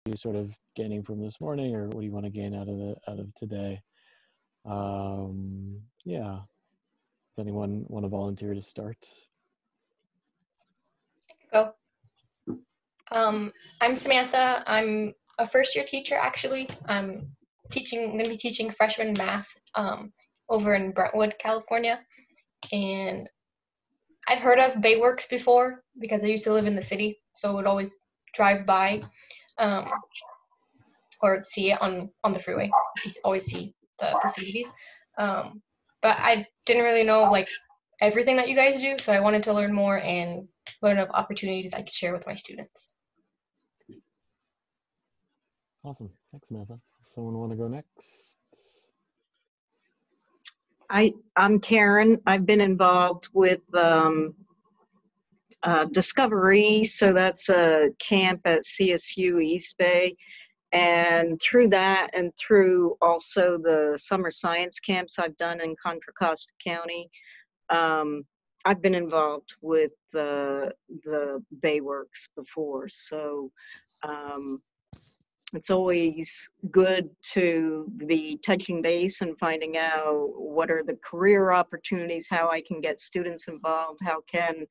you sort of gaining from this morning, or what do you want to gain out of today? Yeah. Does anyone want to volunteer to start? Go. I'm Samantha. I'm a first-year teacher, actually. I'm going to be teaching freshman math over in Brentwood, California. And I've heard of BAYWORKS before because I used to live in the city, so I would always drive by or see it on the freeway. You always see the facilities. But I didn't really know like everything that you guys do, so I wanted to learn more and learn of opportunities I could share with my students. Awesome. Thanks, Samantha. Someone want to go next? I'm Karen. I've been involved with Discovery, so that's a camp at CSU East Bay. And through that and through also the summer science camps I've done in Contra Costa County, I've been involved with the BAYWORKS before. So it's always good to be touching base and finding out what are the career opportunities, how I can get students involved, how can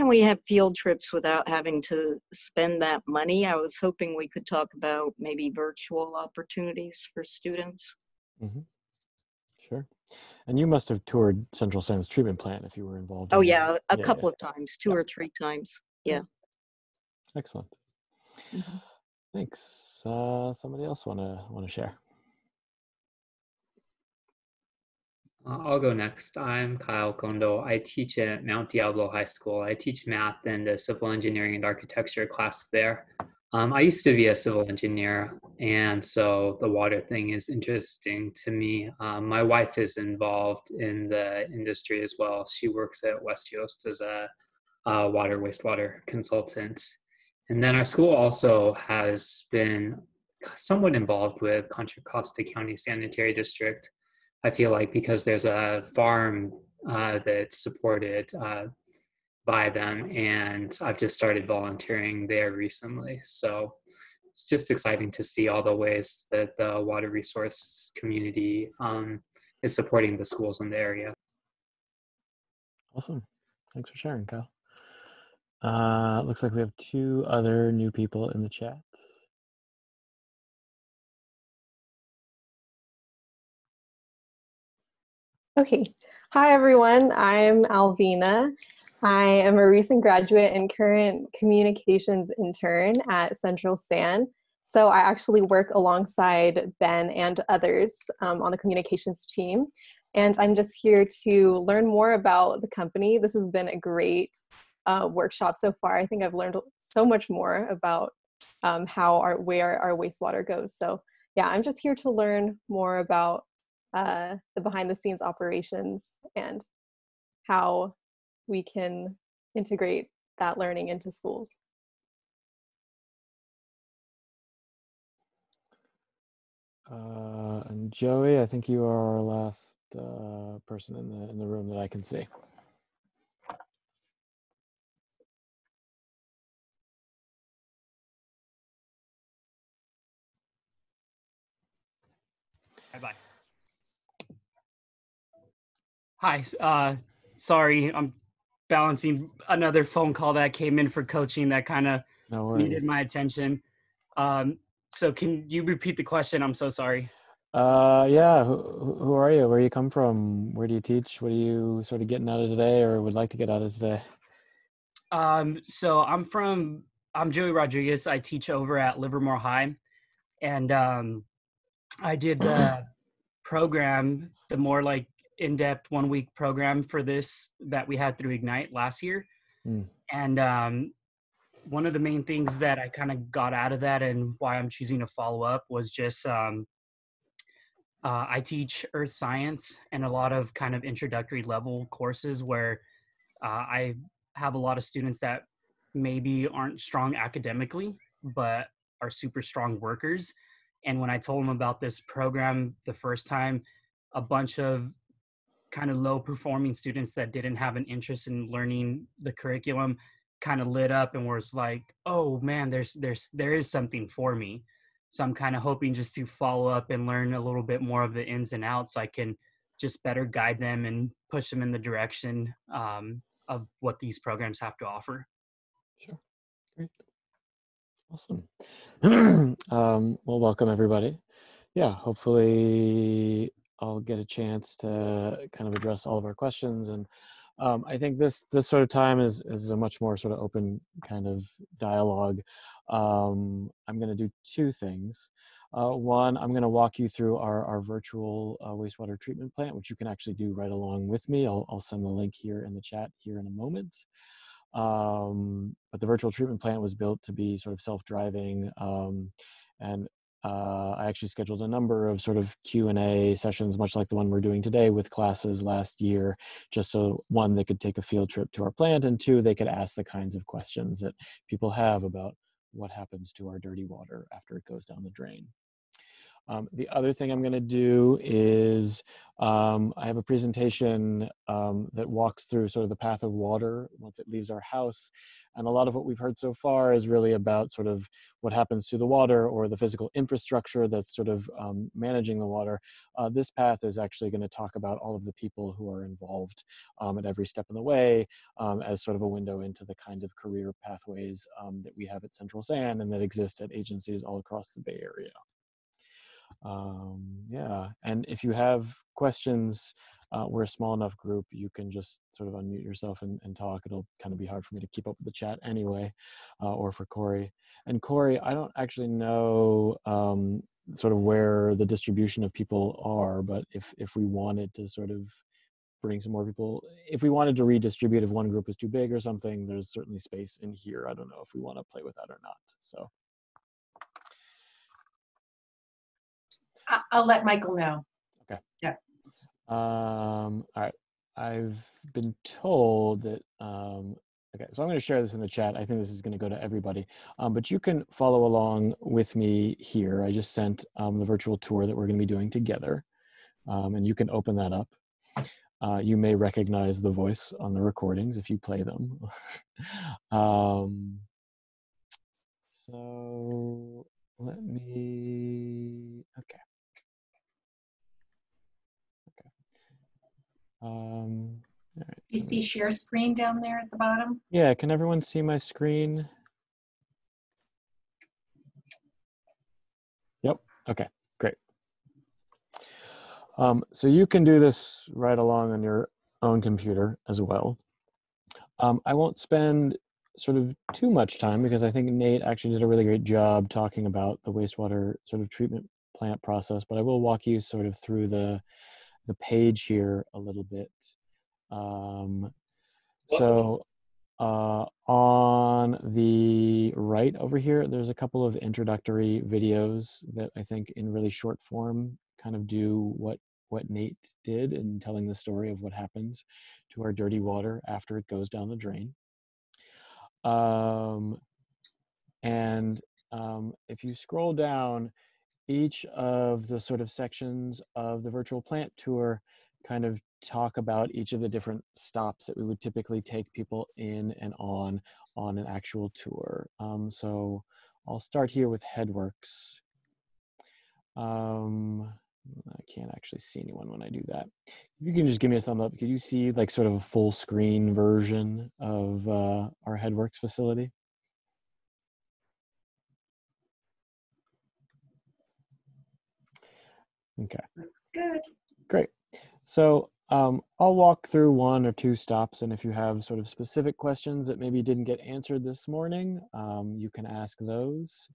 we have field trips without having to spend that money. I was hoping we could talk about maybe virtual opportunities for students. Mm-hmm. Sure. And you must have toured Central Science Treatment Plant if you were involved. Oh, yeah, a couple of times, two or three times. Yeah. Excellent. Mm-hmm. Thanks. Somebody else want to share? I'll go next. I'm Kyle Kondo. I teach at Mount Diablo High School. I teach math and the civil engineering and architecture class there. I used to be a civil engineer, and so the water thing is interesting to me. My wife is involved in the industry as well. She works at West Yost as a wastewater consultant. And then our school also has been somewhat involved with Contra Costa County Sanitary District. I feel like because there's a farm that's supported by them, and I've just started volunteering there recently. So it's just exciting to see all the ways that the water resource community is supporting the schools in the area. Awesome. Thanks for sharing, Kyle. Looks like we have 2 other new people in the chat. Okay. Hi, everyone. I'm Alvina. I am a recent graduate and current communications intern at Central SAN. So I actually work alongside Ben and others on the communications team. And I'm just here to learn more about the company. This has been a great workshop so far. I think I've learned so much more about where our wastewater goes. So yeah, I'm just here to learn more about the behind the scenes operations and how we can integrate that learning into schools. And Joey, I think you are our last person in the room that I can see. Bye. Hi, sorry, I'm balancing another phone call that came in for coaching that kind of needed my attention. So can you repeat the question? I'm so sorry. Yeah, who are you? Where you come from? Where do you teach? What are you sort of getting out of today or would like to get out of today? So I'm Joey Rodriguez. I teach over at Livermore High, and I did the program, the more like in-depth 1-week program for this that we had through Ignite last year. And one of the main things that I kind of got out of that and why I'm choosing to follow up was just I teach earth science and a lot of kind of introductory level courses where I have a lot of students that maybe aren't strong academically, but are super strong workers. And when I told them about this program the first time, a bunch of kind of low performing students that didn't have an interest in learning the curriculum kind of lit up and was like, oh man, there is something for me. So I'm kind of hoping just to follow up and learn a little bit more of the ins and outs. So I can just better guide them and push them in the direction of what these programs have to offer. Sure. Great. Awesome. Well, welcome everybody. Yeah, hopefully I'll get a chance to kind of address all of our questions. And I think this sort of time is a much more sort of open kind of dialogue. I'm going to do two things. One, I'm going to walk you through our virtual wastewater treatment plant, which you can actually do right along with me. I'll send the link here in the chat here in a moment. But the virtual treatment plant was built to be sort of self-driving, and I actually scheduled a number of sort of Q&A sessions, much like the one we're doing today with classes last year, just so one, they could take a field trip to our plant, and two, they could ask the kinds of questions that people have about what happens to our dirty water after it goes down the drain. The other thing I'm going to do is I have a presentation that walks through sort of the path of water once it leaves our house. And a lot of what we've heard so far is really about sort of what happens to the water or the physical infrastructure that's sort of managing the water. This path is actually going to talk about all of the people who are involved at every step in the way as sort of a window into the kind of career pathways that we have at Central San and that exist at agencies all across the Bay Area. Yeah, and if you have questions, we're a small enough group, you can just sort of unmute yourself and talk. It'll kind of be hard for me to keep up with the chat anyway, or for Corey. And Corey, I don't actually know sort of where the distribution of people are, but if we wanted to sort of bring some more people, if we wanted to redistribute, if one group is too big or something, there's certainly space in here. I don't know if we want to play with that or not, so. I'll let Michael know. Okay. Yeah. All right. I've been told that, okay, so I'm going to share this in the chat. I think this is going to go to everybody, but you can follow along with me here. I just sent the virtual tour that we're going to be doing together, and you can open that up. You may recognize the voice on the recordings if you play them. So let me, okay. All right. You see share screen down there at the bottom? Yeah, can everyone see my screen? Yep, okay, great. So you can do this right along on your own computer as well. I won't spend sort of too much time because I think Nate actually did a really great job talking about the wastewater sort of treatment plant process, but I will walk you sort of through the page here a little bit. So on the right over here, there's a couple of introductory videos that I think in really short form kind of do what Nate did in telling the story of what happens to our dirty water after it goes down the drain. If you scroll down, each of the sort of sections of the virtual plant tour kind of talk about each of the different stops that we would typically take people in and on an actual tour. So I'll start here with Headworks. I can't actually see anyone when I do that. You can just give me a thumb up. Could you see like sort of a full screen version of our Headworks facility? Okay. Looks good. Great. So I'll walk through one or two stops, and if you have sort of specific questions that maybe didn't get answered this morning, you can ask those.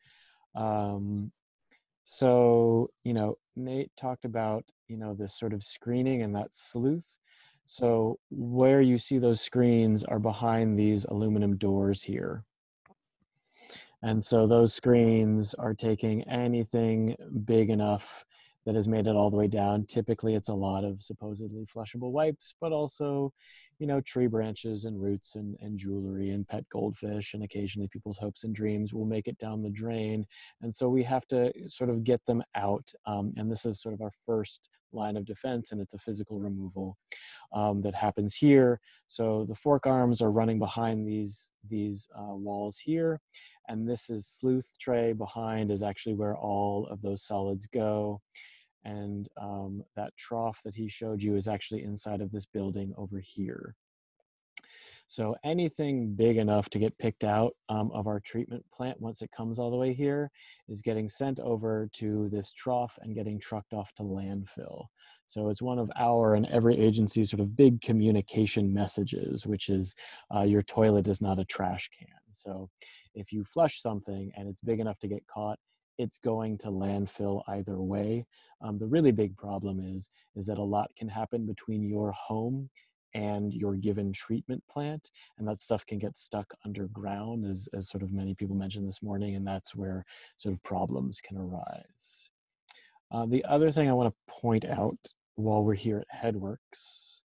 So, you know, Nate talked about, you know, this sort of screening and that sleuth. So where you see those screens are behind these aluminum doors here. And so those screens are taking anything big enough that has made it all the way down. Typically, it's a lot of supposedly flushable wipes, but also, you know, tree branches and roots and jewelry and pet goldfish, and occasionally people's hopes and dreams will make it down the drain. And so we have to sort of get them out. And this is sort of our first line of defense, and it's a physical removal that happens here. So the fork arms are running behind these walls here, and this is sleuth tray behind is actually where all of those solids go. And that trough that he showed you is actually inside of this building over here. So anything big enough to get picked out of our treatment plant once it comes all the way here is getting sent over to this trough and getting trucked off to landfill. So it's one of our and every agency's sort of big communication messages, which is your toilet is not a trash can. So if you flush something and it's big enough to get caught, it's going to landfill either way. The really big problem is that a lot can happen between your home and your given treatment plant, and that stuff can get stuck underground, as sort of many people mentioned this morning, and that's where sort of problems can arise. The other thing I want to point out while we're here at HEADWORKS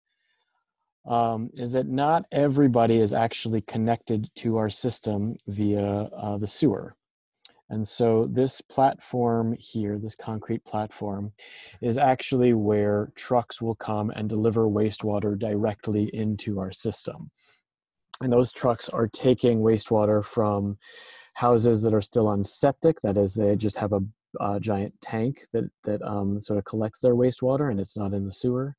is that not everybody is actually connected to our system via the sewer. And so this platform here, this concrete platform, is actually where trucks will come and deliver wastewater directly into our system. And those trucks are taking wastewater from houses that are still on septic, that is, they just have a giant tank that sort of collects their wastewater and it's not in the sewer.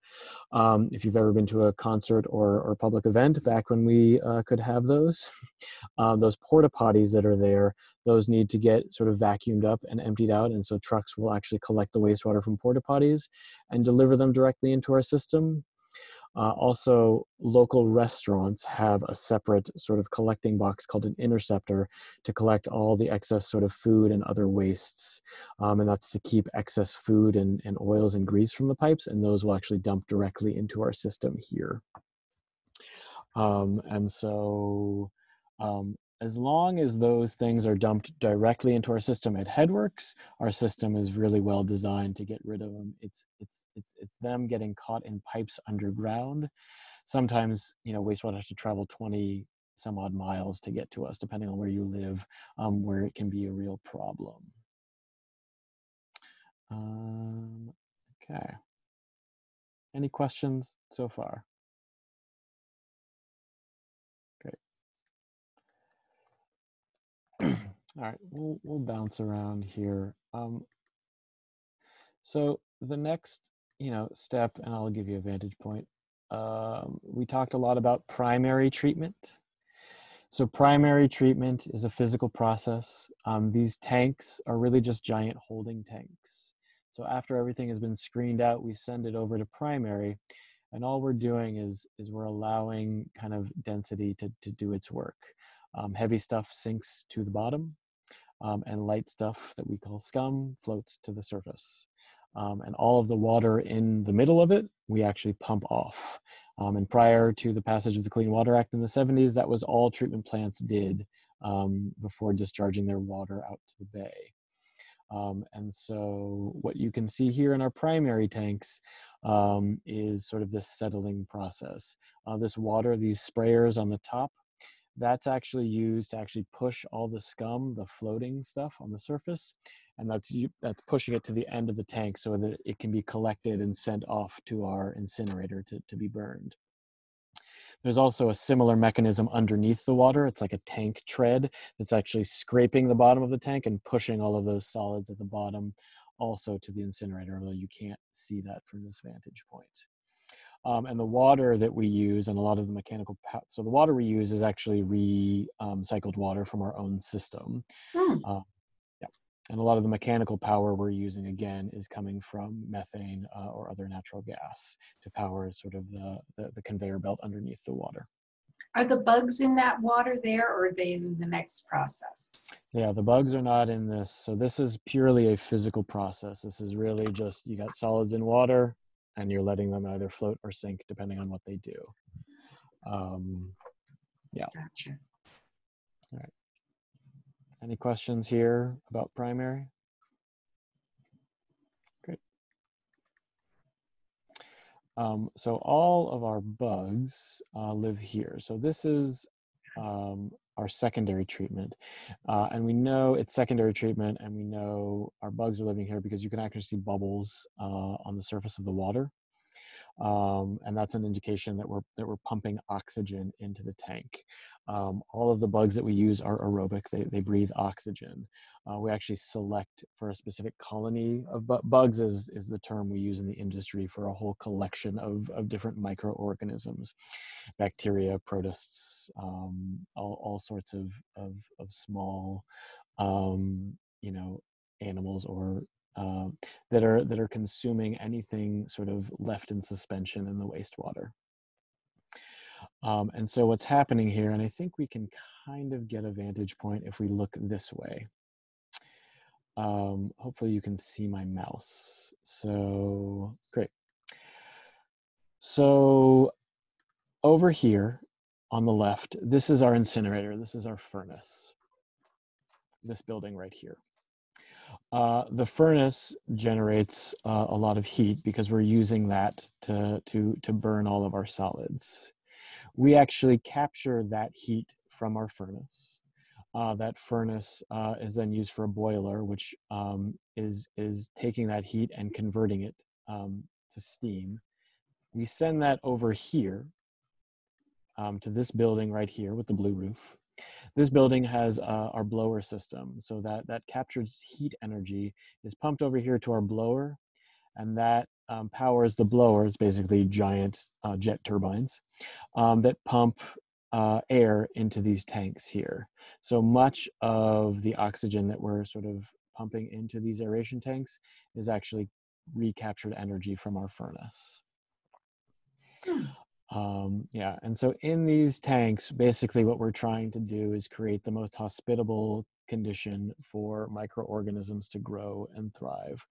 If you've ever been to a concert or public event back when we could have those porta potties that are there, those need to get sort of vacuumed up and emptied out. And so trucks will actually collect the wastewater from porta potties and deliver them directly into our system. Also, local restaurants have a separate sort of collecting box called an interceptor to collect all the excess sort of food and other wastes. And that's to keep excess food and oils and grease from the pipes, and those will actually dump directly into our system here. And so as long as those things are dumped directly into our system at HEADWORKS, our system is really well designed to get rid of them. It's them getting caught in pipes underground. Sometimes, you know, wastewater has to travel 20 some odd miles to get to us, depending on where you live, where it can be a real problem. Okay. Any questions so far? All right, we'll bounce around here. So the next, you know, step, and I'll give you a vantage point. We talked a lot about primary treatment. So primary treatment is a physical process. These tanks are really just giant holding tanks. So after everything has been screened out, we send it over to primary, and all we're doing is we're allowing kind of density to do its work. Heavy stuff sinks to the bottom, and light stuff that we call scum floats to the surface. And all of the water in the middle of it, we actually pump off. And prior to the passage of the Clean Water Act in the 70s, that was all treatment plants did before discharging their water out to the bay. And so what you can see here in our primary tanks is sort of this settling process. This water, these sprayers on the top, that's actually used to actually push all the scum, the floating stuff on the surface, and that's pushing it to the end of the tank so that it can be collected and sent off to our incinerator to be burned. There's also a similar mechanism underneath the water. It's like a tank tread that's actually scraping the bottom of the tank and pushing all of those solids at the bottom also to the incinerator, although you can't see that from this vantage point. And the water that we use, and a lot of the mechanical, so the water we use is actually recycled water from our own system. Yeah. And a lot of the mechanical power we're using, again, is coming from methane or other natural gas to power sort of the conveyor belt underneath the water. Are the bugs in that water there, or are they in the next process? Yeah, the bugs are not in this. So this is purely a physical process. This is really just, you got solids in water, and you're letting them either float or sink depending on what they do. Yeah. Gotcha. All right. Any questions here about primary? Great. So all of our bugs live here. So this is our secondary treatment. And we know it's secondary treatment, and we know our bugs are living here because you can actually see bubbles on the surface of the water. And that's an indication that we're pumping oxygen into the tank. All of the bugs that we use are aerobic. They breathe oxygen. We actually select for a specific colony of bugs is the term we use in the industry for a whole collection of different microorganisms, bacteria, protists, all sorts of small, you know, animals or that are consuming anything sort of left in suspension in the wastewater. And so what's happening here, and I think we can kind of get a vantage point if we look this way. Hopefully you can see my mouse. So great. So over here on the left, this is our incinerator. This is our furnace. This building right here. The furnace generates a lot of heat because we're using that to burn all of our solids. We actually capture that heat from our furnace. That furnace is then used for a boiler, which is taking that heat and converting it to steam. We send that over here to this building right here with the blue roof. This building has our blower system, so that captured heat energy is pumped over here to our blower, and that powers the blower. It's basically giant jet turbines that pump air into these tanks here. So much of the oxygen that we're sort of pumping into these aeration tanks is actually recaptured energy from our furnace. Yeah, and so in these tanks, basically what we're trying to do is create the most hospitable condition for microorganisms to grow and thrive.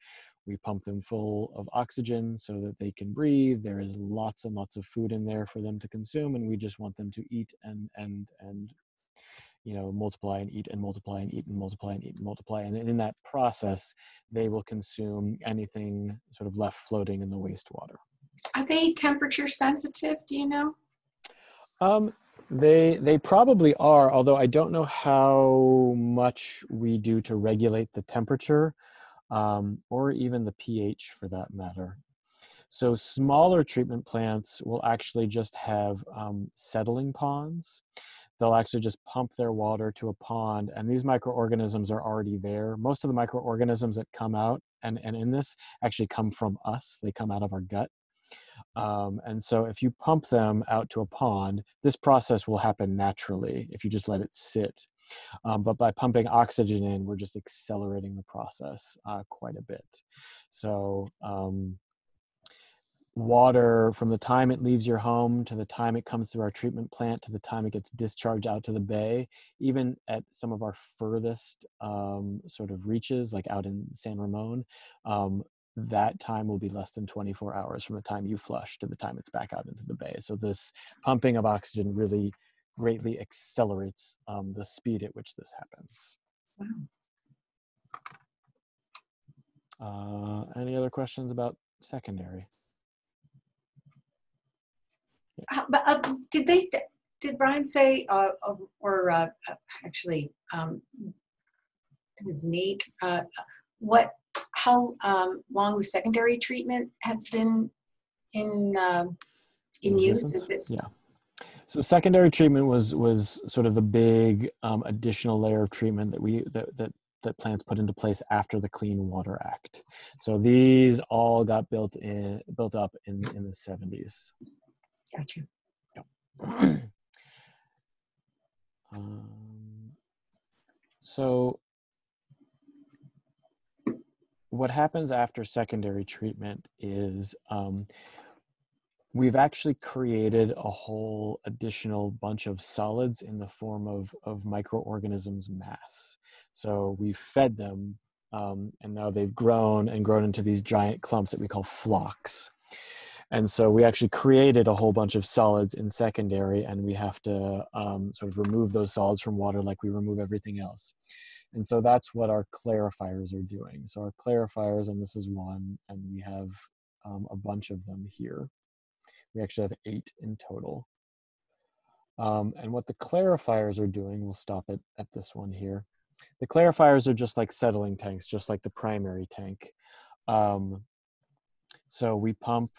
We pump them full of oxygen so that they can breathe. There is lots and lots of food in there for them to consume, and we just want them to eat and you know, multiply and eat and multiply and eat and multiply and eat and multiply. And in that process, they will consume anything sort of left floating in the wastewater. Are they temperature sensitive? Do you know? They probably are, although I don't know how much we do to regulate the temperature or even the pH for that matter. So smaller treatment plants will actually just have settling ponds. They'll actually just pump their water to a pond, and these microorganisms are already there. Most of the microorganisms that come out and in this actually come from us. They come out of our gut. And so if you pump them out to a pond, this process will happen naturally if you just let it sit. But by pumping oxygen in, we're just accelerating the process quite a bit. So water, from the time it leaves your home to the time it comes through our treatment plant to the time it gets discharged out to the bay, even at some of our furthest sort of reaches, like out in San Ramon, that time will be less than 24 hours from the time you flush to the time it's back out into the bay. So this pumping of oxygen really greatly accelerates the speed at which this happens. Wow. Any other questions about secondary? Did Brian say, actually, his Nate, how long the secondary treatment has been in use? Is it? Yeah. So secondary treatment was sort of the big additional layer of treatment that plants put into place after the Clean Water Act. So these all got built up in the 70s. Gotcha. Yep. So what happens after secondary treatment is we've actually created a whole additional bunch of solids in the form of microorganisms mass. So we fed them and now they've grown into these giant clumps that we call flocks. And so we actually created a whole bunch of solids in secondary, and we have to sort of remove those solids from water like we remove everything else. And so that's what our clarifiers are doing. So our clarifiers, and this is one, and we have a bunch of them here. We actually have 8 in total. And what the clarifiers are doing, we'll stop it at this one here. The clarifiers are just like settling tanks, just like the primary tank. So we pump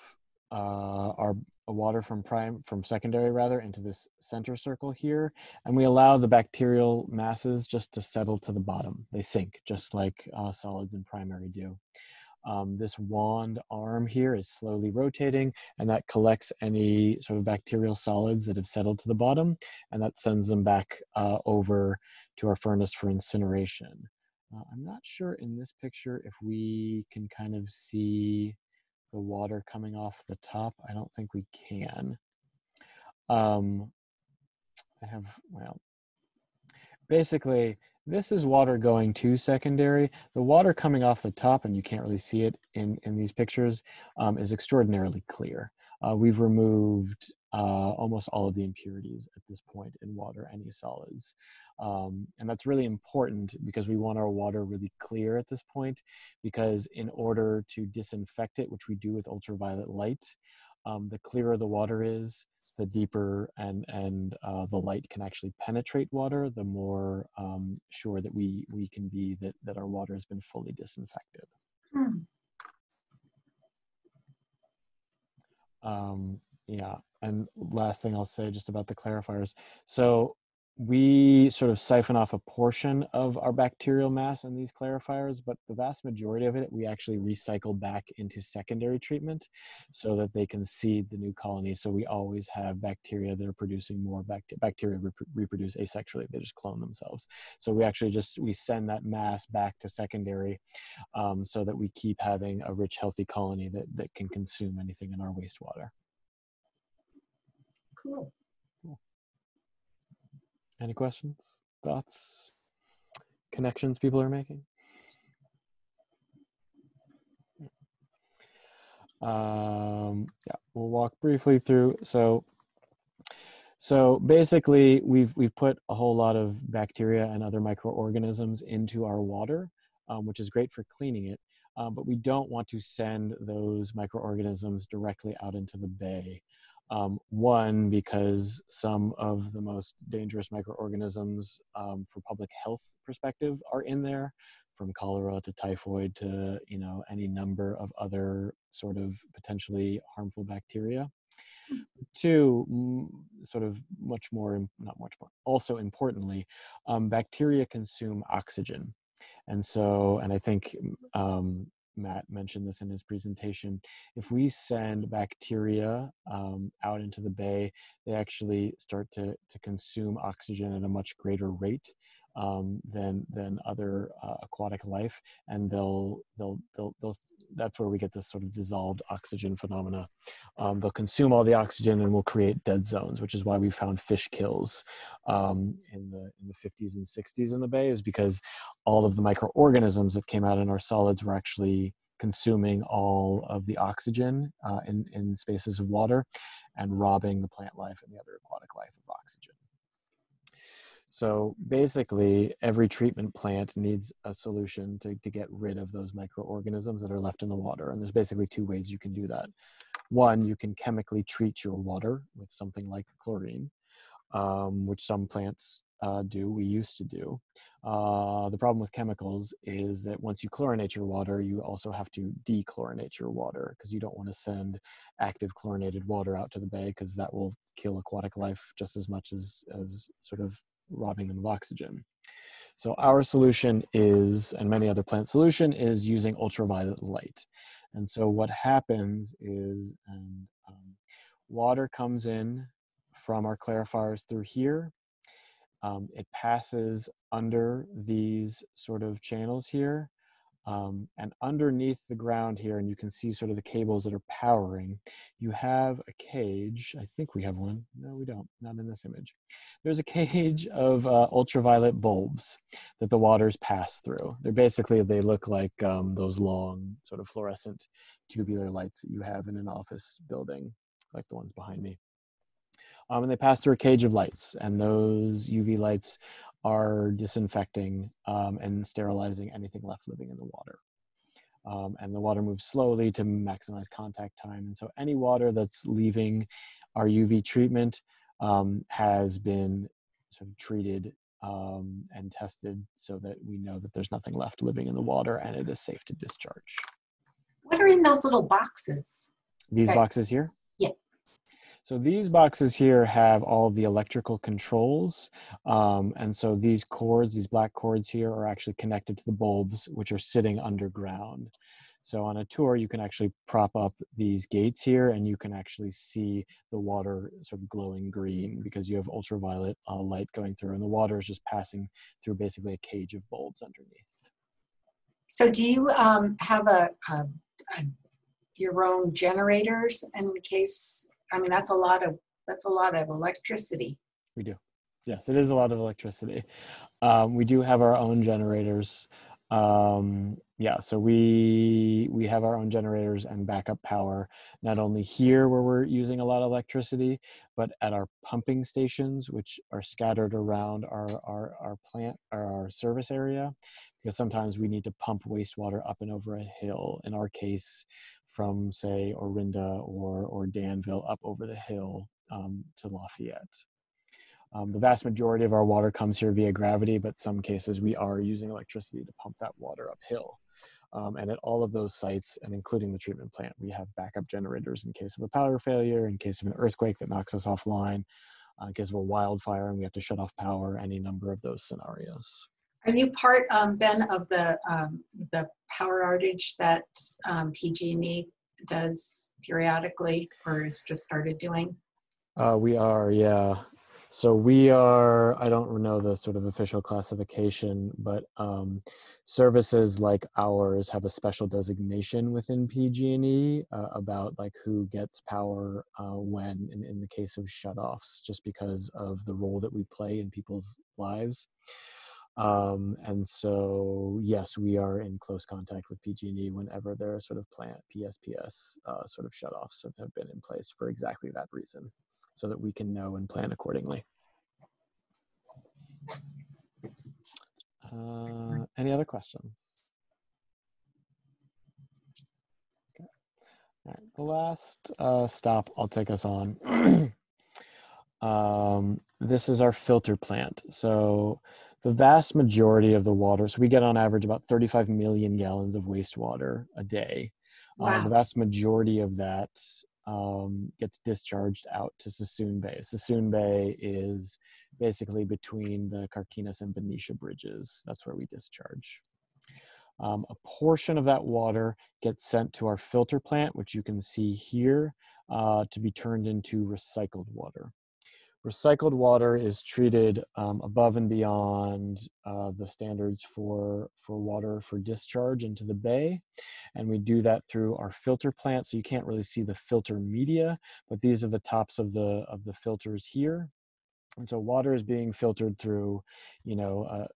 our water from secondary rather into this center circle here, and we allow the bacterial masses just to settle to the bottom. They sink just like solids in primary do. This wand arm here is slowly rotating, and that collects any sort of bacterial solids that have settled to the bottom, and that sends them back over to our furnace for incineration. I'm not sure in this picture if we can kind of see the water coming off the top. I don't think we can. Basically, this is water going to secondary. The water coming off the top, and you can't really see it in these pictures, is extraordinarily clear. We've removed almost all of the impurities at this point in water, any solids. And that's really important because we want our water really clear at this point, because in order to disinfect it, which we do with ultraviolet light, the clearer the water is, the deeper and the light can actually penetrate water, the more sure that we can be that our water has been fully disinfected. Yeah, and last thing I'll say just about the clarifiers. So we sort of siphon off a portion of our bacterial mass in these clarifiers, but the vast majority of it we actually recycle back into secondary treatment so that they can seed the new colony. So we always have bacteria that are producing more bacteria reproduce asexually. They just clone themselves. So we actually we send that mass back to secondary so that we keep having a rich, healthy colony that can consume anything in our wastewater. Cool. Any questions, thoughts, connections people are making? Yeah, we'll walk briefly through. So basically, we've put a whole lot of bacteria and other microorganisms into our water, which is great for cleaning it. But we don't want to send those microorganisms directly out into the bay. One, because some of the most dangerous microorganisms for public health perspective are in there, from cholera to typhoid to any number of other sort of potentially harmful bacteria. Two, sort of also importantly, bacteria consume oxygen. And I think Matt mentioned this in his presentation. If we send bacteria out into the bay, they actually start to consume oxygen at a much greater rate than other aquatic life, and that's where we get this sort of dissolved oxygen phenomena. They'll consume all the oxygen and will create dead zones, which is why we found fish kills in the 50s and 60s in the bay, is because all of the microorganisms that came out in our solids were actually consuming all of the oxygen in spaces of water and robbing the plant life and the other aquatic life of oxygen. So basically, every treatment plant needs a solution to get rid of those microorganisms that are left in the water. And there's basically 2 ways you can do that. One, you can chemically treat your water with something like chlorine, which some plants do, we used to do. The problem with chemicals is that once you chlorinate your water, you also have to dechlorinate your water, because you don't want to send active chlorinated water out to the bay, because that will kill aquatic life just as much as sort of robbing them of oxygen. So our solution is, and many other plant solution, is using ultraviolet light. And so what happens is water comes in from our clarifiers through here. It passes under these sort of channels here, and underneath the ground here, and you can see sort of the cables that are powering, you have a cage. I think we have one. No, we don't. Not in this image. There's a cage of ultraviolet bulbs that the waters pass through. They look like those long sort of fluorescent tubular lights that you have in an office building, like the ones behind me. And they pass through a cage of lights, and those UV lights are disinfecting and sterilizing anything left living in the water. and the water moves slowly to maximize contact time. And so any water that's leaving our UV treatment has been sort of treated and tested so that we know that there's nothing left living in the water and it is safe to discharge. What are in those little boxes? These Okay. boxes here? Yeah. So these boxes here have all of the electrical controls. And so these cords, these black cords here, are actually connected to the bulbs, which are sitting underground. So on a tour, you can actually prop up these gates here and you can actually see the water sort of glowing green because you have ultraviolet light going through and the water is just passing through basically a cage of bulbs underneath. So do you have your own generators in case? I mean, that's a lot of electricity. We do. Yes, it is a lot of electricity. We do have our own generators. Yeah, so we have our own generators and backup power, not only here where we're using a lot of electricity, but at our pumping stations, which are scattered around our plant or our service area, because sometimes we need to pump wastewater up and over a hill. In our case, from say Orinda or Danville up over the hill to Lafayette. The vast majority of our water comes here via gravity, but some cases we are using electricity to pump that water uphill. And at all of those sites, and including the treatment plant, we have backup generators in case of a power failure, in case of an earthquake that knocks us offline, in case of a wildfire and we have to shut off power, any number of those scenarios. Are you part then of the power outage that PG&E does periodically, or has just started doing? We are, yeah. So we are, I don't know the sort of official classification, but services like ours have a special designation within PG&E about like who gets power when in the case of shutoffs, just because of the role that we play in people's lives. And so, yes, we are in close contact with PG&E whenever there are sort of plant PSPS sort of shutoffs have been in place for exactly that reason, so that we can know and plan accordingly. Any other questions? Okay. All right. The last stop I'll take us on. This is our filter plant. So the vast majority of the water, so we get on average about 35 million gallons of wastewater a day. Wow. The vast majority of that gets discharged out to Sassoon Bay. Sassoon Bay is basically between the Carquinez and Benicia bridges. That's where we discharge. A portion of that water gets sent to our filter plant, which you can see here, to be turned into recycled water. Recycled water is treated above and beyond the standards for water for discharge into the bay. And we do that through our filter plant. So you can't really see the filter media, but these are the tops of the filters here. And so water is being filtered through, you know,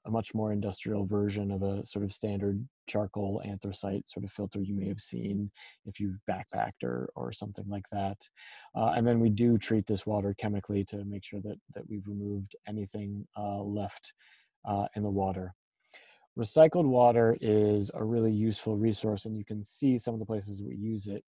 a much more industrial version of a sort of standard charcoal anthracite sort of filter you may have seen if you've backpacked or something like that. And then we do treat this water chemically to make sure that we've removed anything left in the water. Recycled water is a really useful resource, and you can see some of the places we use it.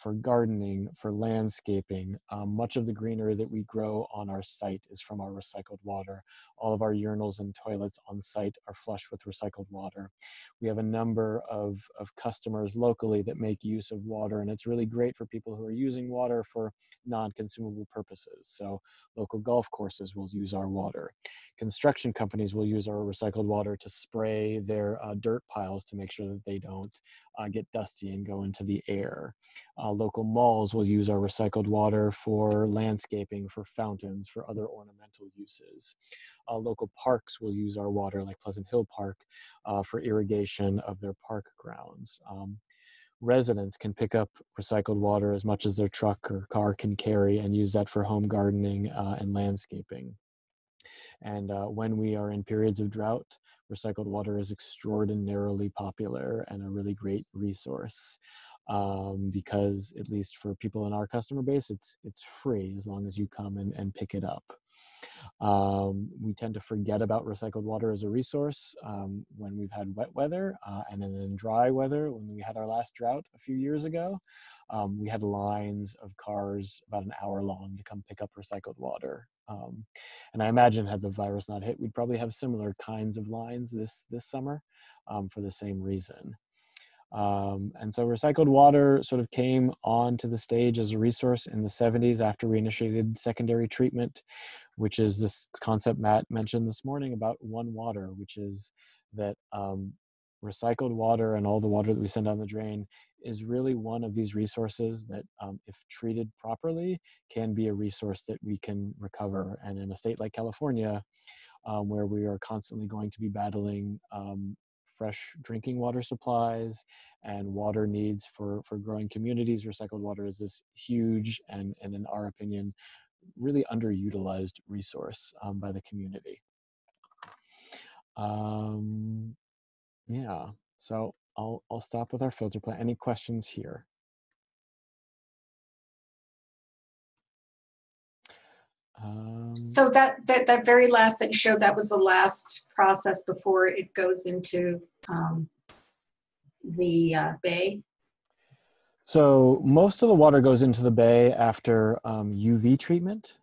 For gardening, for landscaping. Much of the greenery that we grow on our site is from our recycled water. All of our urinals and toilets on site are flushed with recycled water. We have a number of customers locally that make use of water, and it's really great for people who are using water for non-consumable purposes. So local golf courses will use our water. Construction companies will use our recycled water to spray their dirt piles to make sure that they don't get dusty and go into the air. Local malls will use our recycled water for landscaping, for fountains, for other ornamental uses. Local parks will use our water, like Pleasant Hill Park, for irrigation of their park grounds. Residents can pick up recycled water as much as their truck or car can carry and use that for home gardening and landscaping. And when we are in periods of drought, recycled water is extraordinarily popular and a really great resource because, at least for people in our customer base, it's free as long as you come and pick it up. We tend to forget about recycled water as a resource when we've had wet weather, and then in dry weather, when we had our last drought a few years ago, we had lines of cars about an hour long to come pick up recycled water. And I imagine had the virus not hit, we'd probably have similar kinds of lines this summer for the same reason. And so recycled water sort of came onto the stage as a resource in the 70s after we initiated secondary treatment, which is this concept Matt mentioned this morning about one water, which is that recycled water and all the water that we send down the drain is really one of these resources that, if treated properly, can be a resource that we can recover. And in a state like California, where we are constantly going to be battling fresh drinking water supplies and water needs for growing communities, recycled water is this huge and in our opinion, really underutilized resource by the community. Yeah, so I'll stop with our filter plant. Any questions here? So that very last that you showed, that was the last process before it goes into the bay? So most of the water goes into the bay after UV treatment.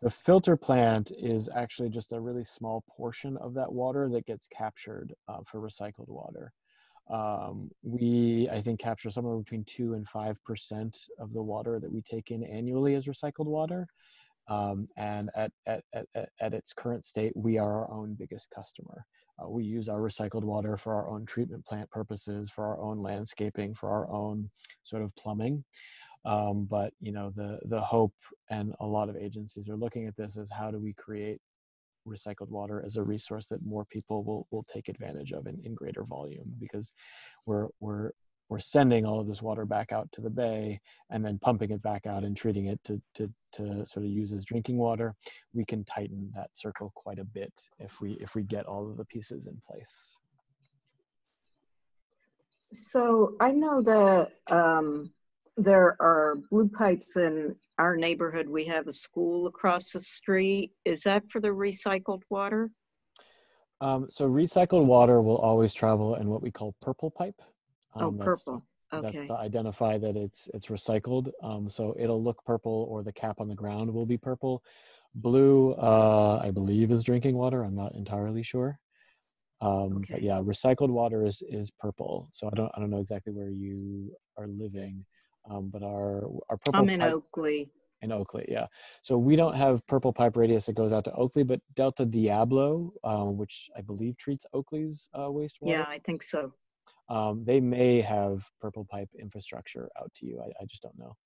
The filter plant is actually just a really small portion of that water that gets captured for recycled water. We, I think, capture somewhere between 2 and 5% of the water that we take in annually as recycled water. And at its current state, we are our own biggest customer. We use our recycled water for our own treatment plant purposes, for our own landscaping, for our own sort of plumbing. But you know, the hope, and a lot of agencies are looking at this, as how do we create recycled water as a resource that more people will take advantage of in greater volume, because we're sending all of this water back out to the bay and then pumping it back out and treating it to sort of use as drinking water. We can tighten that circle quite a bit if we get all of the pieces in place. So I know that there are blue pipes in our neighborhood. We have a school across the street. Is that for the recycled water? So recycled water will always travel in what we call purple pipe. Oh, purple. That's Okay. to identify that it's recycled. So it'll look purple, or the cap on the ground will be purple. Blue, I believe, is drinking water. I'm not entirely sure. Okay. But yeah, recycled water is purple. So I don't know exactly where you are living, but our purple I'm in pipe Oakley. in Oakley, yeah. So we don't have purple pipe radius that goes out to Oakley, but Delta Diablo, which I believe treats Oakley's wastewater. Yeah, I think so. They may have purple pipe infrastructure out to you. I just don't know.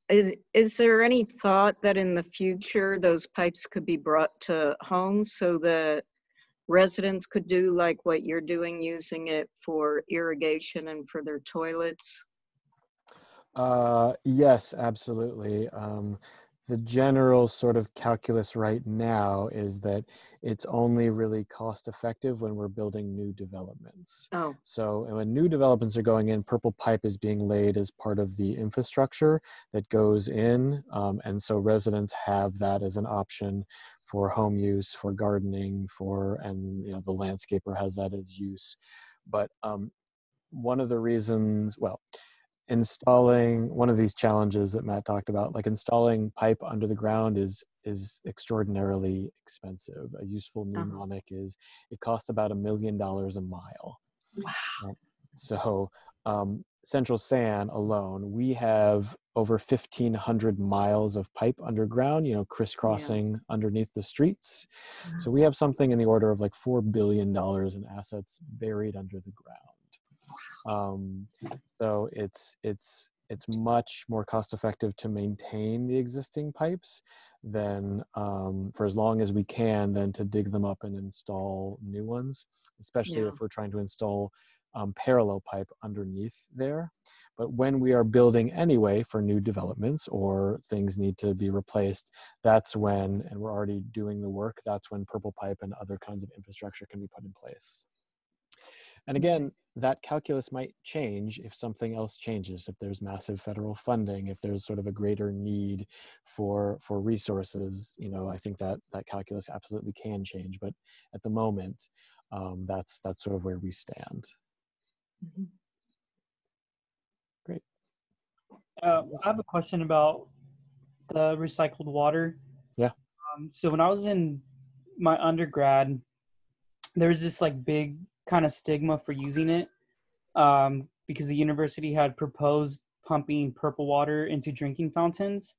Is there any thought that in the future those pipes could be brought to homes so that residents could do like what you're doing, using it for irrigation and for their toilets? Yes, absolutely. The general sort of calculus right now is that it's only really cost effective when we're building new developments. Oh, So when new developments are going in, purple pipe is being laid as part of the infrastructure that goes in. And so residents have that as an option for home use, for gardening, and you know, the landscaper has that as use. But one of the reasons, well, installing one of these challenges that Matt talked about, like installing pipe under the ground is extraordinarily expensive. A useful mnemonic is it costs about $1 million a mile. Wow. So Central San alone, we have over 1,500 miles of pipe underground, you know, crisscrossing underneath the streets. So we have something in the order of like $4 billion in assets buried under the ground. So it's much more cost effective to maintain the existing pipes than for as long as we can, than to dig them up and install new ones, especially if we're trying to install parallel pipe underneath there. But when we are building anyway for new developments or things need to be replaced, that's when, and we're already doing the work, that's when purple pipe and other kinds of infrastructure can be put in place. And again, that calculus might change if something else changes, if there's massive federal funding, if there's sort of a greater need for resources. You know, I think that calculus absolutely can change, but at the moment, that's sort of where we stand. Mm-hmm. Great. I have a question about the recycled water. Yeah. So when I was in my undergrad, there was this like big kind of stigma for using it, because the university had proposed pumping purple water into drinking fountains.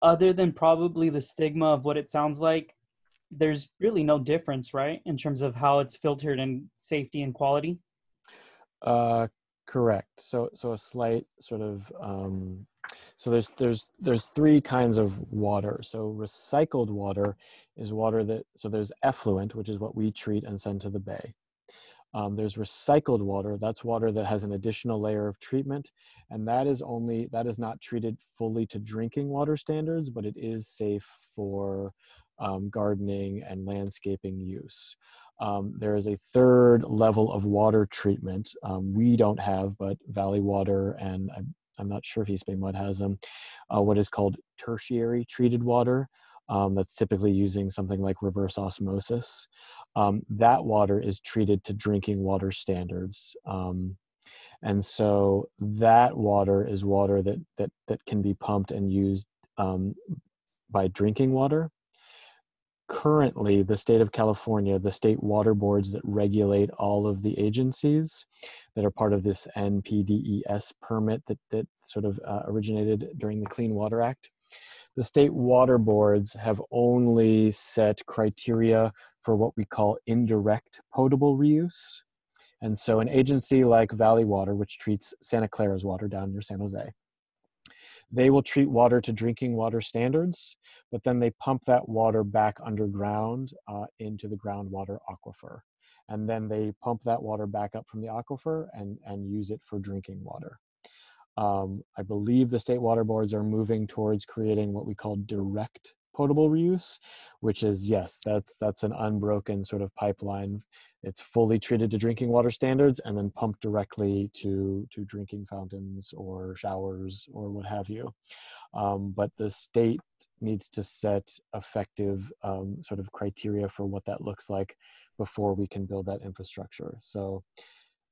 Other than probably the stigma of what it sounds like, there's really no difference, right, in terms of how it's filtered and safety and quality? Correct. So a slight sort of so there's three kinds of water. So recycled water is water that, so there's effluent, which is what we treat and send to the bay. There's recycled water. That's water that has an additional layer of treatment, and that is not treated fully to drinking water standards, but it is safe for gardening and landscaping use. There is a third level of water treatment we don't have, but Valley Water, and I'm not sure if East Bay Mud has them, what is called tertiary treated water. That's typically using something like reverse osmosis. That water is treated to drinking water standards. And so that water is water that can be pumped and used by drinking water. Currently, the state of California, the state water boards that regulate all of the agencies that are part of this NPDES permit that sort of originated during the Clean Water Act, the state water boards have only set criteria for what we call indirect potable reuse. And so an agency like Valley Water, which treats Santa Clara's water down near San Jose, they will treat water to drinking water standards, but then they pump that water back underground into the groundwater aquifer. And then they pump that water back up from the aquifer and use it for drinking water. I believe the state water boards are moving towards creating what we call direct potable reuse, which is, yes, that's an unbroken sort of pipeline. It's fully treated to drinking water standards and then pumped directly to drinking fountains or showers or what have you. But the state needs to set effective sort of criteria for what that looks like before we can build that infrastructure. So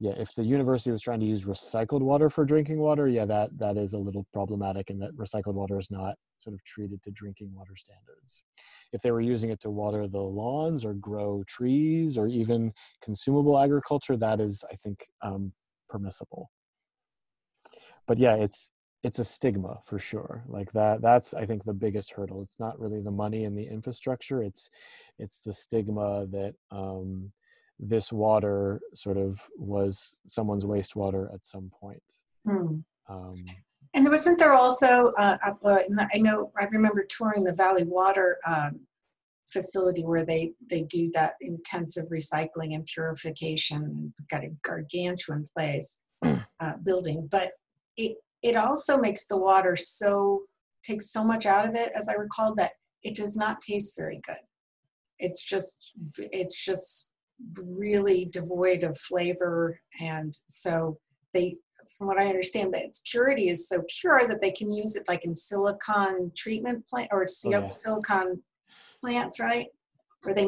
yeah, if the university was trying to use recycled water for drinking water, yeah, that is a little problematic, and that recycled water is not sort of treated to drinking water standards. If they were using it to water the lawns or grow trees or even consumable agriculture, that is, I think, permissible. But yeah, it's a stigma for sure. Like that's, I think, the biggest hurdle. It's not really the money and the infrastructure. It's the stigma that this water sort of was someone's wastewater at some point. And wasn't there also, I remember touring the Valley Water facility where they do that intensive recycling and purification. They've got a gargantuan place building, but it also makes the water takes so much out of it, as I recall, that it does not taste very good. It's just really devoid of flavor, and so from what I understand, that its purity is so pure that they can use it like in silicon treatment plant or silicon plants, right? Where they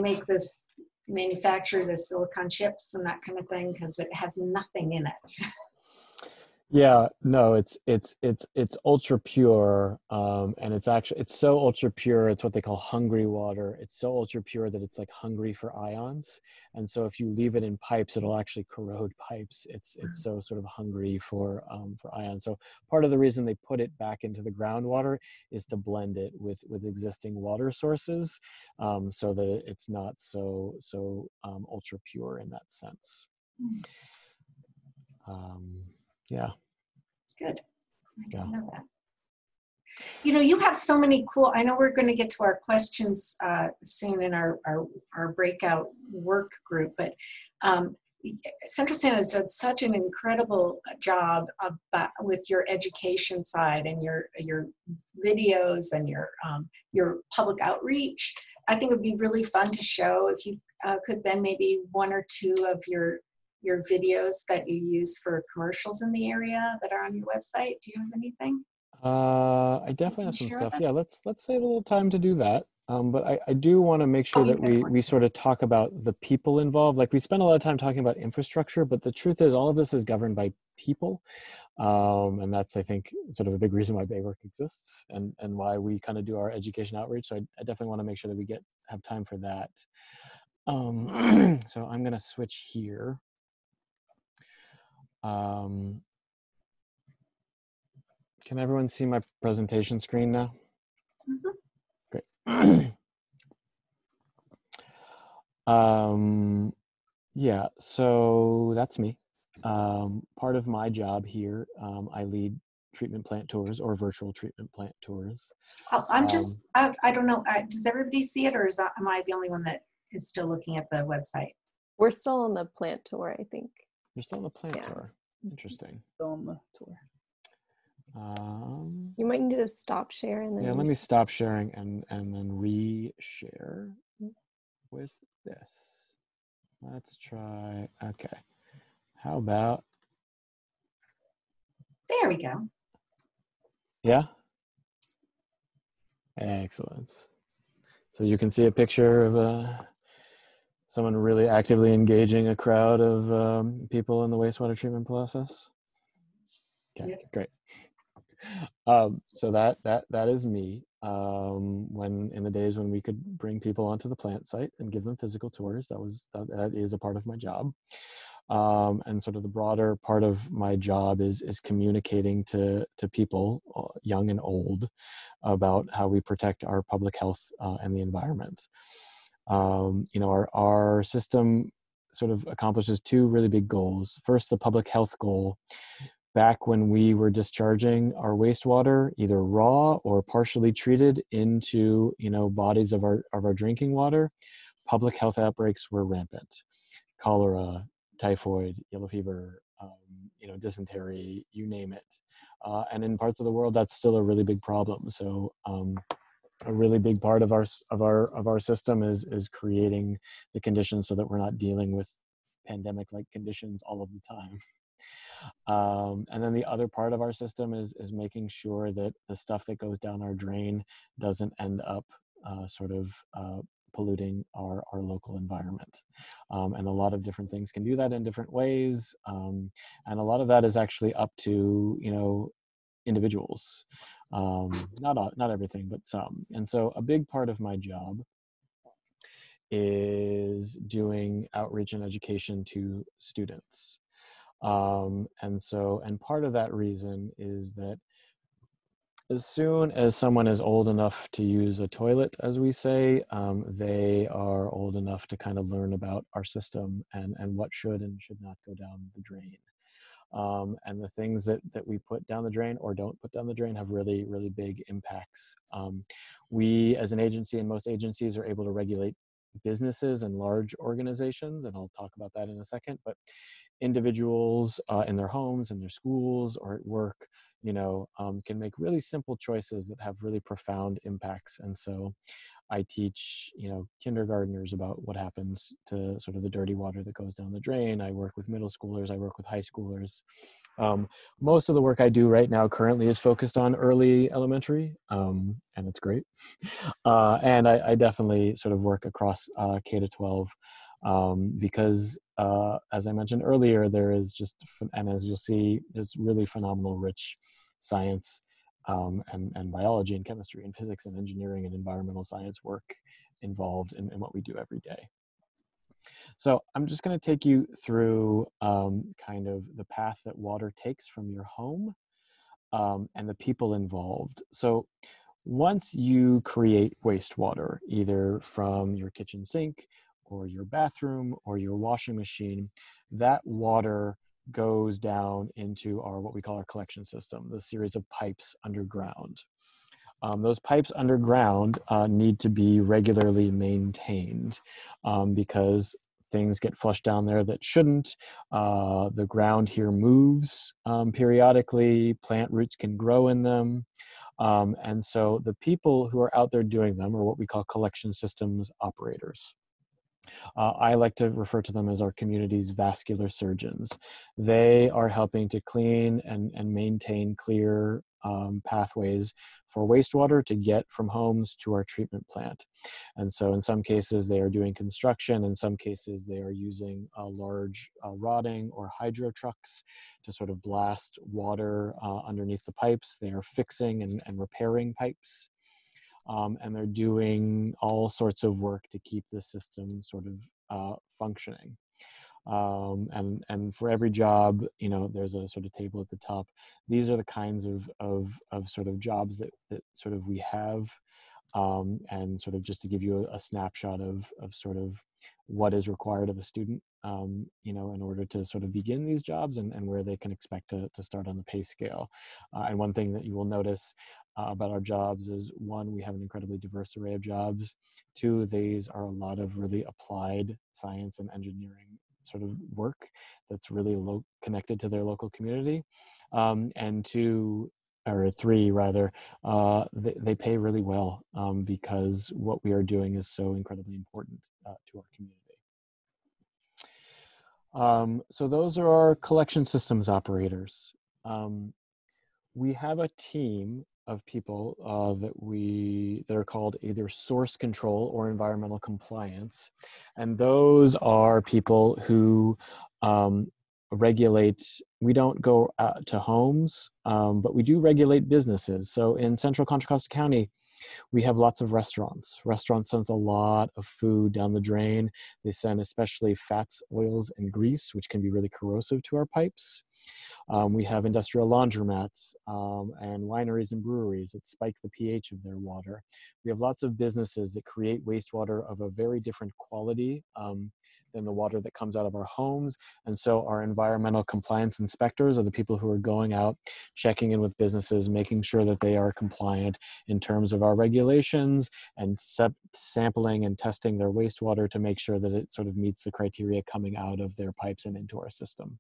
manufacture the silicon chips and that kind of thing, because it has nothing in it. Yeah, no, it's ultra pure, and it's so ultra pure. It's what they call hungry water. It's so ultra pure that it's like hungry for ions, and so if you leave it in pipes, it'll actually corrode pipes. It's so sort of hungry for ions. So part of the reason they put it back into the groundwater is to blend it with existing water sources, so that it's not so ultra pure in that sense. Yeah. Good. I didn't know that. You have so many cool, I know we're going to get to our questions soon in our breakout work group, but Central Santa has done such an incredible job with your education side and your videos and your public outreach. I think it would be really fun to show if you could then maybe one or two of your your videos that you use for commercials in the area that are on your website? Do you have anything? I definitely have some stuff. Yeah, let's save a little time to do that. But I do want to make sure that we sort of talk about the people involved. Like we spend a lot of time talking about infrastructure, but the truth is all of this is governed by people. And that's, I think, sort of a big reason why BAYWORK exists and why we kind of do our education outreach. So I definitely want to make sure that we have time for that. So I'm going to switch here. Can everyone see my presentation screen now? Great. Yeah, so that's me. Part of my job here, I lead treatment plant tours or virtual treatment plant tours. I'm just, I don't know, does everybody see it, or am I the only one that is still looking at the website? We're still on the plant tour, I think. You're still on the plant tour. Interesting. Still on the tour. You might need to stop sharing. Yeah, let me stop sharing and then re-share with this. Let's try, okay. How about? There we go. Yeah? Excellent. So you can see a picture of someone really actively engaging a crowd of people in the wastewater treatment process. Okay, Yes. great. So that is me. When in the days when we could bring people onto the plant site and give them physical tours, that is a part of my job. And sort of the broader part of my job is communicating to people, young and old, about how we protect our public health and the environment. You know, our system sort of accomplishes two really big goals. First, the public health goal. Back when we were discharging our wastewater, either raw or partially treated into, you know, bodies of our drinking water, public health outbreaks were rampant. Cholera, typhoid, yellow fever, you know, dysentery, you name it. And in parts of the world, that's still a really big problem. So a really big part of our system is creating the conditions so that we're not dealing with pandemic-like conditions all of the time. And then the other part of our system is making sure that the stuff that goes down our drain doesn't end up polluting our local environment. And a lot of different things can do that in different ways. And a lot of that is actually up to, you know, individuals. Not everything, but some. And so a big part of my job is doing outreach and education to students. And part of that reason is that as soon as someone is old enough to use a toilet, as we say, they are old enough to kind of learn about our system and what should and should not go down the drain. And the things that we put down the drain or don't put down the drain have really, really big impacts. We, as an agency, and most agencies, are able to regulate businesses and large organizations, and I'll talk about that in a second, but individuals in their homes, in their schools, or at work, you know, can make really simple choices that have really profound impacts. And so I teach, you know, kindergartners about what happens to sort of the dirty water that goes down the drain. I work with middle schoolers, I work with high schoolers. Most of the work I do right now currently is focused on early elementary, and it's great. And I definitely sort of work across K to 12 because as I mentioned earlier, there is just, and as you'll see, there's really phenomenal rich science and biology and chemistry and physics and engineering and environmental science work involved in what we do every day. So I'm just going to take you through kind of the path that water takes from your home and the people involved. So once you create wastewater, either from your kitchen sink or your bathroom or your washing machine, that water goes down into what we call our collection system, the series of pipes underground. Those pipes underground need to be regularly maintained because things get flushed down there that shouldn't. The ground here moves periodically, plant roots can grow in them. And so the people who are out there doing them are what we call collection systems operators. I like to refer to them as our community's vascular surgeons. They are helping to clean and maintain clear pathways for wastewater to get from homes to our treatment plant. And so in some cases they are doing construction, in some cases they are using large rodding or hydro trucks to sort of blast water underneath the pipes. They are fixing and repairing pipes. And they're doing all sorts of work to keep the system sort of functioning. And for every job, you know, there's a sort of table at the top. These are the kinds of sort of jobs that sort of we have, and sort of just to give you a snapshot of sort of what is required of a student, you know, in order to sort of begin these jobs, and where they can expect to start on the pay scale. And one thing that you will notice about our jobs is, one, we have an incredibly diverse array of jobs. Two, these are a lot of really applied science and engineering sort of work that's really connected to their local community. And two, or three rather, they pay really well, because what we are doing is so incredibly important to our community. So those are our collection systems operators. We have a team of people that are called either source control or environmental compliance. And those are people who regulate. We don't go out to homes, but we do regulate businesses. So in Central Contra Costa County, we have lots of restaurants. Restaurants sends a lot of food down the drain. They send especially fats, oils, and grease, which can be really corrosive to our pipes. We have industrial laundromats and wineries and breweries that spike the pH of their water. We have lots of businesses that create wastewater of a very different quality than the water that comes out of our homes. And so our environmental compliance inspectors are the people who are going out, checking in with businesses, making sure that they are compliant in terms of our regulations, and sampling and testing their wastewater to make sure that it sort of meets the criteria coming out of their pipes and into our system.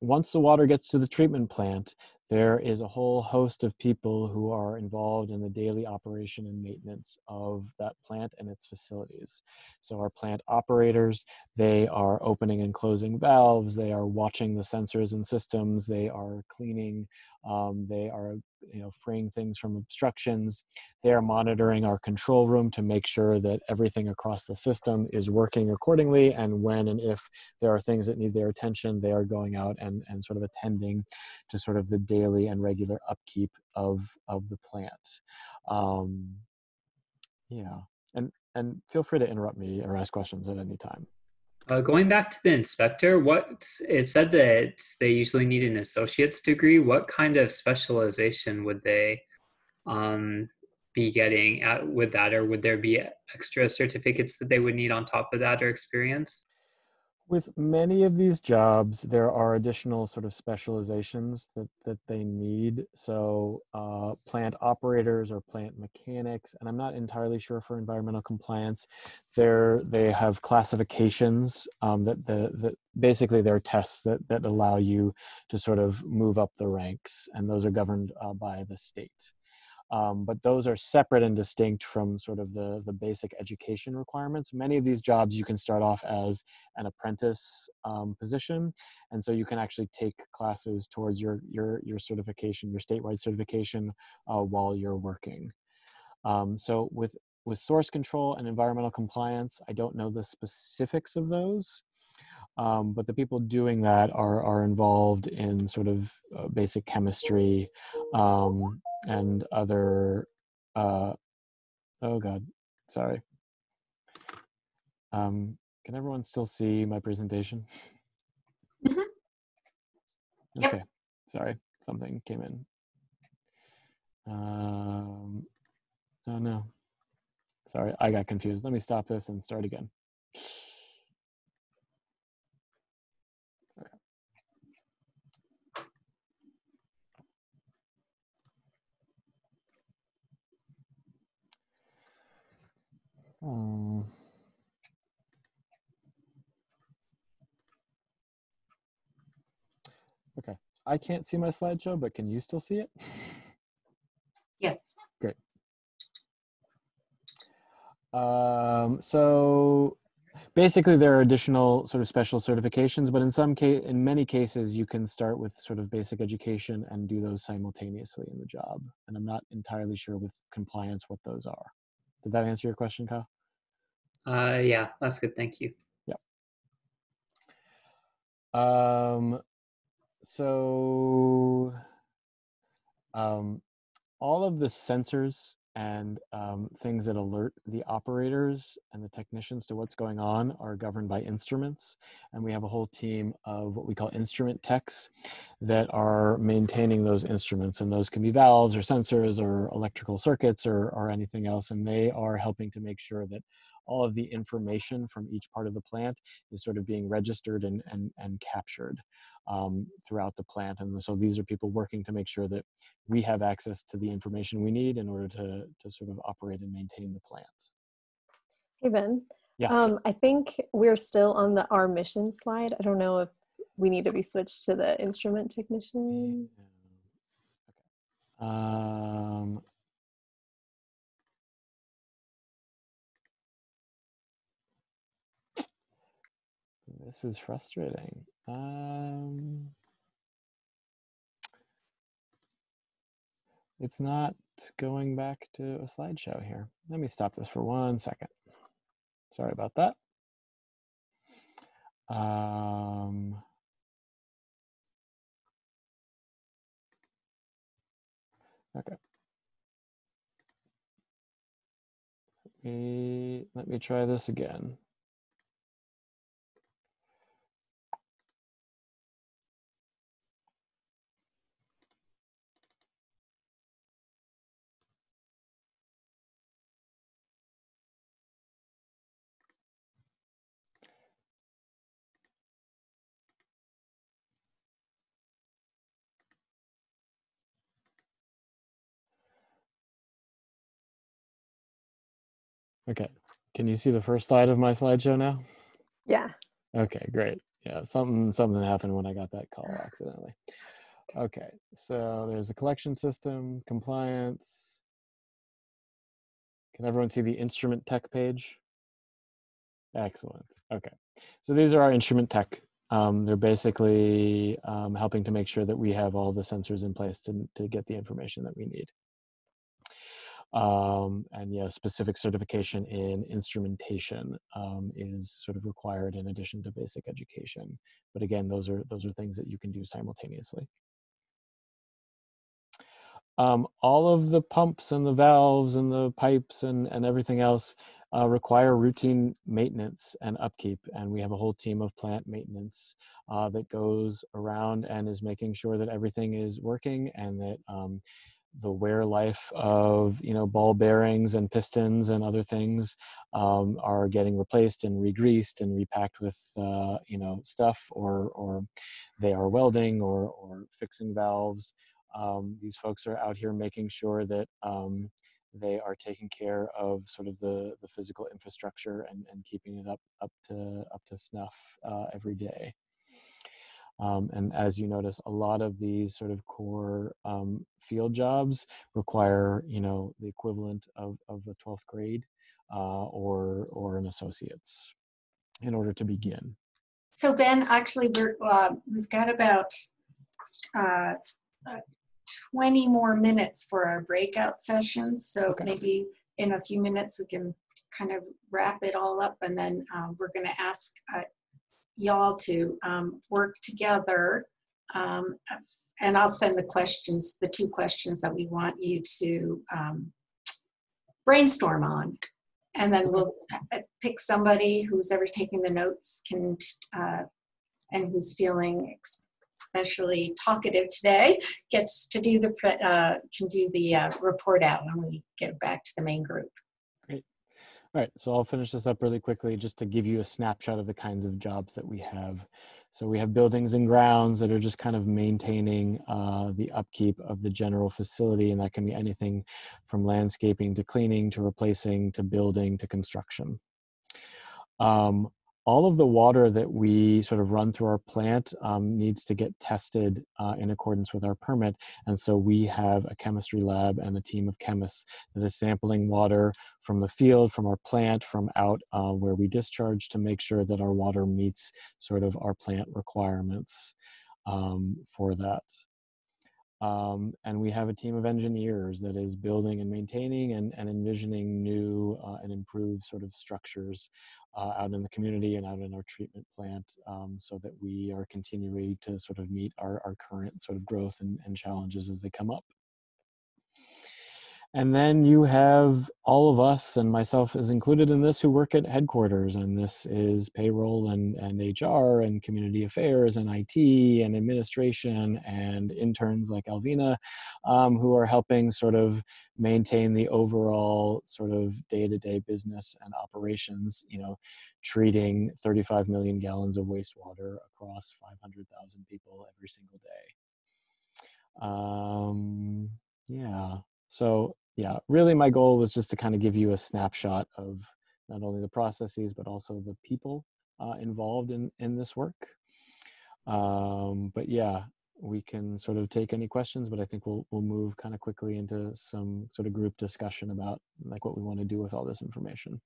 Once the water gets to the treatment plant, there is a whole host of people who are involved in the daily operation and maintenance of that plant and its facilities. So our plant operators, they are opening and closing valves, they are watching the sensors and systems, they are cleaning, they are, you know, freeing things from obstructions. They are monitoring our control room to make sure that everything across the system is working accordingly, and when and if there are things that need their attention, they are going out and sort of attending to sort of the daily and regular upkeep of the plant. Yeah, and feel free to interrupt me or ask questions at any time. Going back to the inspector, it said that they usually need an associate's degree. What kind of specialization would they be getting with that, or would there be extra certificates that they would need on top of that, or experience? With many of these jobs, there are additional sort of specializations that they need. So plant operators or plant mechanics, and I'm not entirely sure for environmental compliance, they have classifications that basically they're tests that allow you to sort of move up the ranks, and those are governed by the state. But those are separate and distinct from sort of the basic education requirements. Many of these jobs you can start off as an apprentice position, and so you can actually take classes towards your certification, your statewide certification, while you're working. So with source control and environmental compliance, I don't know the specifics of those. But the people doing that are involved in sort of basic chemistry and other, oh God, sorry. Can everyone still see my presentation? Yep. Okay, sorry, something came in. Oh no, sorry, I got confused. Let me stop this and start again. Okay, I can't see my slideshow, but can you still see it? Yes. Great. So basically, there are additional sort of special certifications, but in many cases, you can start with sort of basic education and do those simultaneously in the job. And I'm not entirely sure with compliance what those are. Did that answer your question, Kyle? Yeah, that's good. Thank you. Yeah. So all of the sensors and things that alert the operators and the technicians to what's going on are governed by instruments. And we have a whole team of what we call instrument techs that are maintaining those instruments. And those can be valves or sensors or electrical circuits or anything else. And they are helping to make sure that all of the information from each part of the plant is sort of being registered and captured throughout the plant. And so these are people working to make sure that we have access to the information we need in order to sort of operate and maintain the plant. Hey, Ben. Yeah. I think we're still on our mission slide. I don't know if we need to be switched to the instrument technician. Okay. This is frustrating. It's not going back to a slideshow here. Let me stop this for 1 second. Sorry about that. Okay. Let me try this again. Okay, can you see the first slide of my slideshow now? Yeah. Okay, great. Yeah, something happened when I got that call accidentally. Okay, so there's a collection system, compliance. Can everyone see the instrument tech page? Excellent. Okay, so these are our instrument tech. They're basically helping to make sure that we have all the sensors in place to get the information that we need. And yeah, specific certification in instrumentation is sort of required in addition to basic education. But again, those are things that you can do simultaneously. All of the pumps and the valves and the pipes and everything else require routine maintenance and upkeep. And we have a whole team of plant maintenance that goes around and is making sure that everything is working and that the wear life of ball bearings and pistons and other things are getting replaced and re-greased and repacked with stuff, or they are welding or fixing valves. These folks are out here making sure that they are taking care of sort of the physical infrastructure and keeping it up to snuff every day. And as you notice, a lot of these sort of core field jobs require, the equivalent of a 12th grade or an associate's in order to begin. So Ben, actually, we've got about 20 more minutes for our breakout sessions. So Okay. maybe in a few minutes we can kind of wrap it all up, and then we're going to ask y'all to work together, and I'll send the 2 questions that we want you to brainstorm on, and then we'll pick somebody who's ever taking the notes and who's feeling especially talkative today gets to do the report out when we get back to the main group. Great. All right, so I'll finish this up really quickly just to give you a snapshot of the kinds of jobs that we have. So we have buildings and grounds that are just kind of maintaining the upkeep of the general facility, and that can be anything from landscaping to cleaning to replacing to building to construction. all of the water that we sort of run through our plant needs to get tested in accordance with our permit. And so we have a chemistry lab and a team of chemists that is sampling water from the field, from our plant, from out where we discharge, to make sure that our water meets sort of our plant requirements for that. And we have a team of engineers that is building and maintaining and envisioning new and improved sort of structures out in the community and out in our treatment plant, so that we are continuing to sort of meet our current sort of growth and challenges as they come up. And then you have all of us, and myself is included in this, who work at headquarters. And this is payroll and HR and community affairs and IT and administration and interns like Alvina, who are helping sort of maintain the overall sort of day-to-day business and operations, you know, treating 35 million gallons of wastewater across 500,000 people every single day. Yeah. So yeah, really my goal was just to kind of give you a snapshot of not only the processes, but also the people involved in this work. But yeah, we can sort of take any questions, but I think we'll move kind of quickly into some sort of group discussion about like what we want to do with all this information.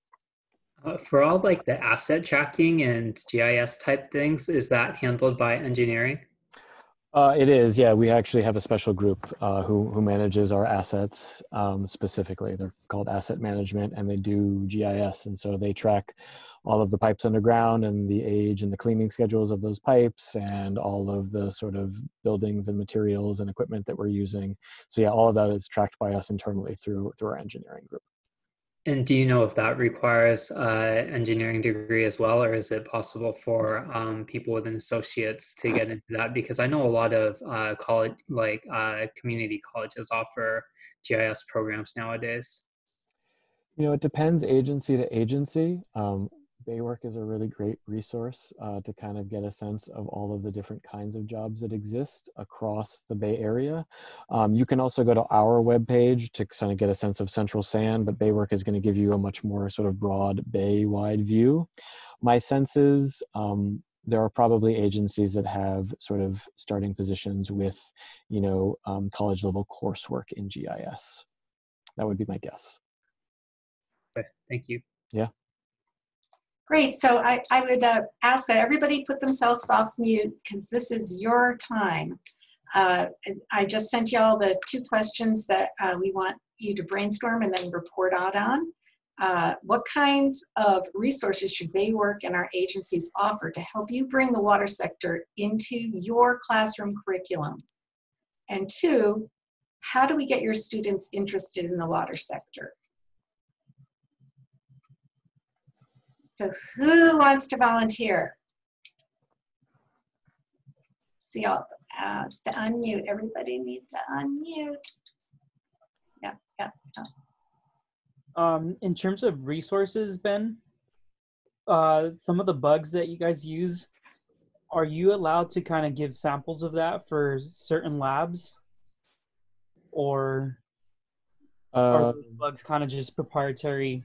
For all like the asset tracking and GIS type things, is that handled by engineering? It is, yeah. We actually have a special group who manages our assets specifically. They're called asset management, and they do GIS. And so they track all of the pipes underground and the age and the cleaning schedules of those pipes and all of the sort of buildings and materials and equipment that we're using. So yeah, all of that is tracked by us internally through our engineering group. And do you know if that requires an engineering degree as well, or is it possible for people with an associates to get into that? Because I know a lot of college, like community colleges, offer GIS programs nowadays. You know, it depends agency to agency. BAYWORK is a really great resource to kind of get a sense of all of the different kinds of jobs that exist across the Bay Area. You can also go to our webpage to kind of get a sense of Central San, but BAYWORK is going to give you a much more sort of broad Bay-wide view. My sense is there are probably agencies that have sort of starting positions with, you know, college level coursework in GIS. That would be my guess. Okay, thank you. Yeah. Great. So I would ask that everybody put themselves off mute because this is your time. I just sent you all the 2 questions that we want you to brainstorm and then report out on. What kinds of resources should BAYWORK and our agencies offer to help you bring the water sector into your classroom curriculum? And 2, how do we get your students interested in the water sector? So who wants to volunteer? See, I'll ask to unmute. Everybody needs to unmute. Yeah. In terms of resources, Ben, some of the bugs that you guys use, are you allowed to kind of give samples of that for certain labs? Or are those bugs kind of just proprietary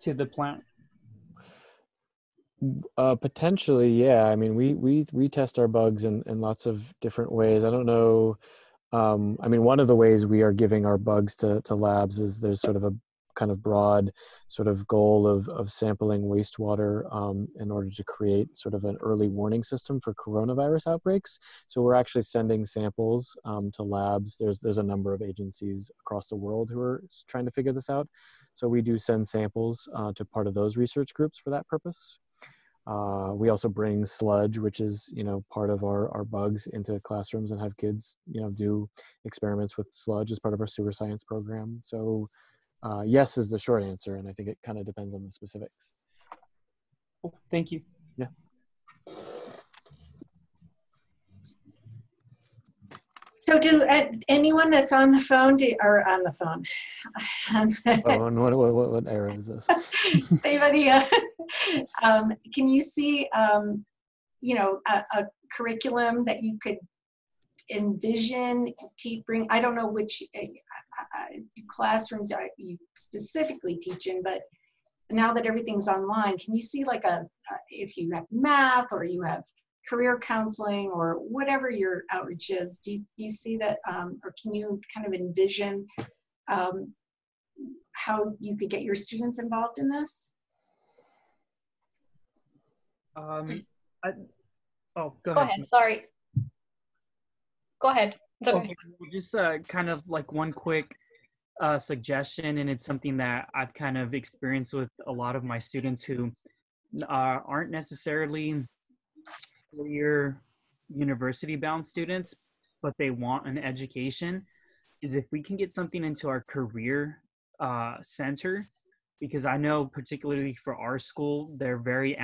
to the plant? Potentially, yeah. I mean, we test our bugs in lots of different ways. I don't know. I mean, one of the ways we are giving our bugs to labs is there's sort of a kind of broad sort of goal of sampling wastewater in order to create sort of an early warning system for coronavirus outbreaks. So we're actually sending samples to labs. There's a number of agencies across the world who are trying to figure this out. So we do send samples to part of those research groups for that purpose. We also bring sludge, which is, you know, part of our bugs, into classrooms and have kids, you know, do experiments with sludge as part of our sewer science program. So yes is the short answer, and I think it kind of depends on the specifics. Oh, thank you. Yeah. So do anyone that's on the phone, or on the phone? What era is this? Anybody, can you see, you know, a curriculum that you could envision bring? I don't know which classrooms you specifically teach in, but now that everything's online, can you see like if you have math or you have career counseling or whatever your outreach is, do you see that, or can you kind of envision how you could get your students involved in this? Go Go ahead. ahead, sorry. Go ahead. It's okay. Okay, just kind of like one quick suggestion, and it's something that I've kind of experienced with a lot of my students who aren't necessarily four-year university-bound students, but they want an education, is if we can get something into our career center, because I know particularly for our school, they're very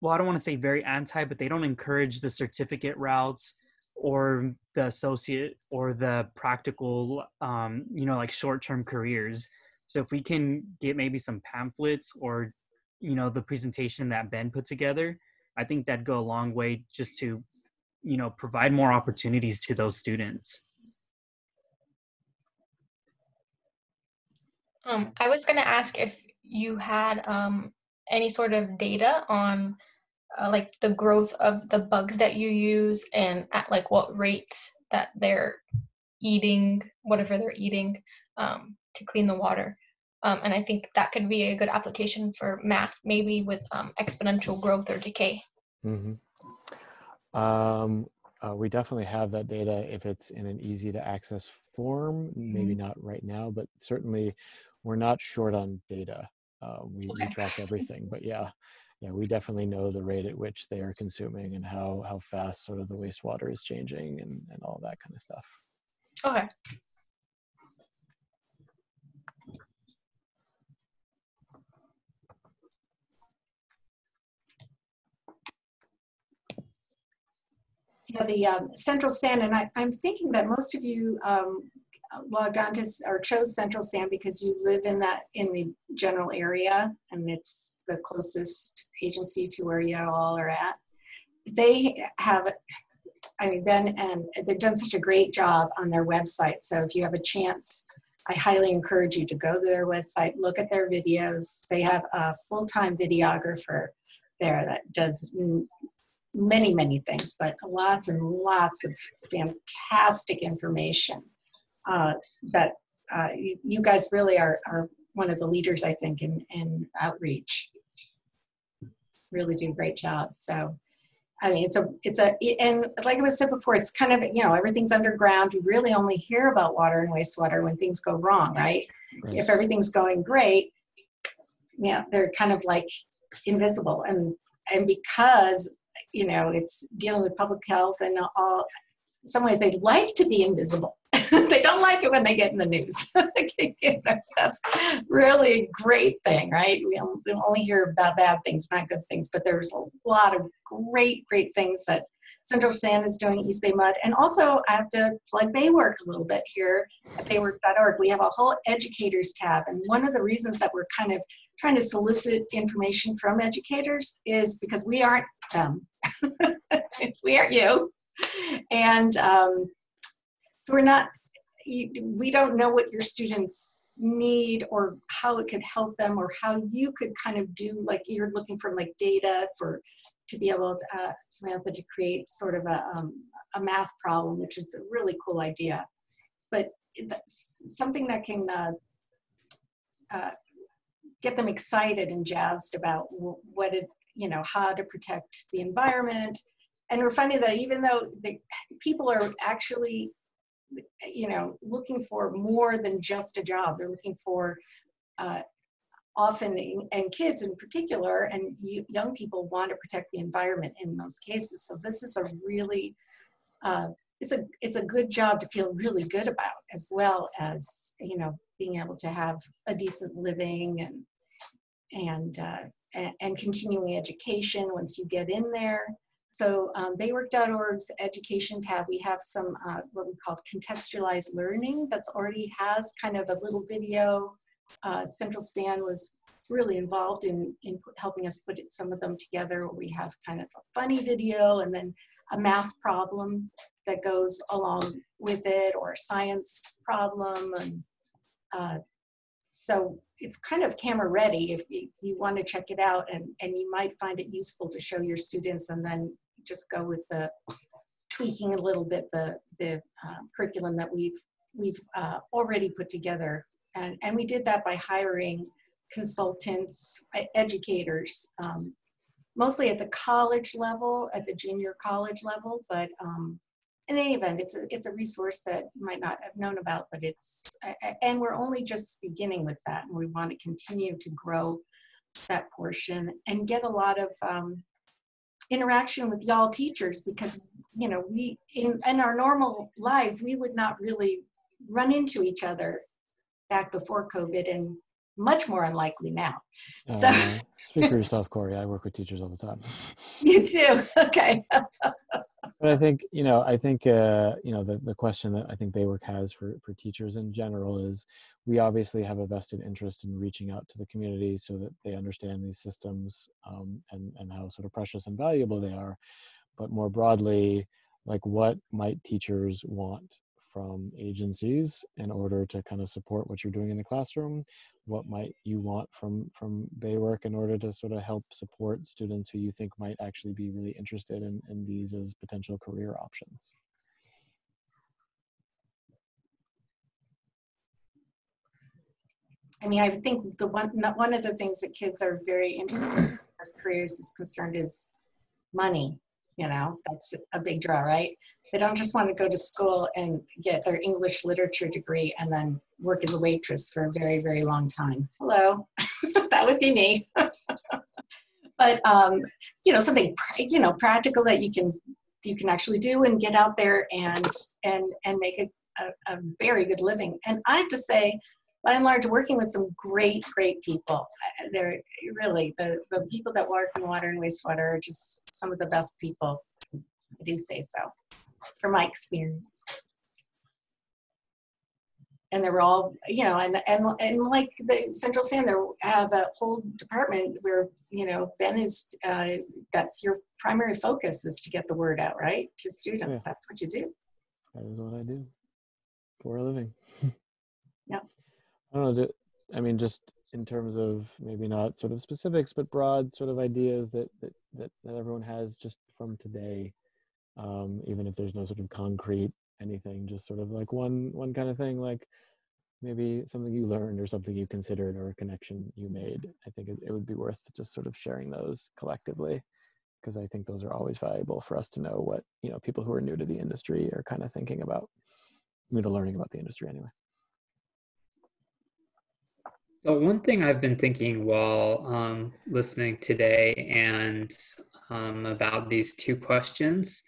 well, I don't want to say very anti, but they don't encourage the certificate routes or the associate or the practical, like short-term careers. So if we can get maybe some pamphlets or, the presentation that Ben put together, I think that'd go a long way just to, provide more opportunities to those students. I was going to ask if you had any sort of data on like the growth of the bugs that you use and at like what rates that they're eating, whatever they're eating to clean the water. And I think that could be a good application for math, maybe with exponential growth or decay. Mm-hmm. We definitely have that data if it's in an easy to access form, maybe not right now, but certainly we're not short on data. We track everything, but yeah, we definitely know the rate at which they are consuming and how fast sort of the wastewater is changing and all that kind of stuff. Okay. Yeah, the Central SAN, and I'm thinking that most of you logged on to or chose Central SAN because you live in the general area, and it's the closest agency to where you all are at. They have, Ben and they've done such a great job on their website. So if you have a chance, I highly encourage you to go to their website, look at their videos. They have a full-time videographer there that does many, many things, but lots and lots of fantastic information that you guys really are one of the leaders, I think, in outreach. Really do a great job. So, I mean, and like it was said before, it's kind of, everything's underground. You really only hear about water and wastewater when things go wrong, right? If everything's going great, they're kind of like invisible. And because it's dealing with public health and all. In some ways, they like to be invisible. They don't like it when they get in the news. That's really a great thing, right? We only hear about bad things, not good things. But there's a lot of great, great things that Central SAN is doing, East Bay Mud. And also, I have to plug BAYWORK a little bit here at BAYWORK.org. We have a whole educators tab. And one of the reasons that we're kind of trying to solicit information from educators is because we aren't them. We aren't you. And so we don't know what your students need or how it could help them or how you could kind of do, like you're looking for like data to be able to, Samantha, to create sort of a math problem, which is a really cool idea. But something that can get them excited and jazzed about how to protect the environment. And we're finding that even though people are actually, looking for more than just a job, they're looking for often, and kids in particular, and young people want to protect the environment in most cases. So this is a really, it's a good job to feel really good about, as well as, being able to have a decent living and continuing education once you get in there. So BAYWORK.org's education tab, we have some what we call contextualized learning that's already has kind of a little video. Central SAN was really involved in helping us put some of them together. We have kind of a funny video and then a math problem that goes along with it, or a science problem. And so it's kind of camera ready if you want to check it out, and you might find it useful to show your students, and then just go with the tweaking a little bit the curriculum that we've already put together. And we did that by hiring consultants, educators, mostly at the college level, at the junior college level, but in any event, it's a resource that you might not have known about, but and we're only just beginning with that, and we want to continue to grow that portion and get a lot of interaction with y'all teachers, because, you know, we, in our normal lives, we would not really run into each other back before COVID, and much more unlikely now. So speak for yourself, Corey. I work with teachers all the time. You too. Okay. But I think, you know, the question that I think BAYWORK has for teachers in general is, we obviously have a vested interest in reaching out to the community so that they understand these systems and how sort of precious and valuable they are. But more broadly, like, what might teachers want from agencies in order to kind of support what you're doing in the classroom? What might you want from BAYWORK in order to sort of help support students who you think might actually be really interested in these as potential career options? I mean, I think one of the things that kids are very interested in as careers is concerned is money. You know, that's a big draw, right? They don't just want to go to school and get their English literature degree and then work as a waitress for a very, very long time. Hello, that would be me. But you know, something practical that you can actually do and get out there and make a very good living. And I have to say, by and large, working with some great people. They're really, the people that work in water and wastewater are just some of the best people. I do say so, from my experience. And they were all, you know, and like the Central San, they have a whole department where, you know, Ben is, that's your primary focus, is to get the word out, right? To students. Yeah. That's what you do. That is what I do for a living. Yeah. I don't know, I mean, just in terms of maybe not sort of specifics, but broad sort of ideas that everyone has just from today, even if there's no sort of concrete anything, just sort of like one kind of thing, like maybe something you learned or something you considered or a connection you made. I think it would be worth just sort of sharing those collectively, because I think those are always valuable for us to know what, you know, people who are new to the industry are kind of thinking about, new to learning about the industry anyway. So one thing I've been thinking while listening today and about these two questions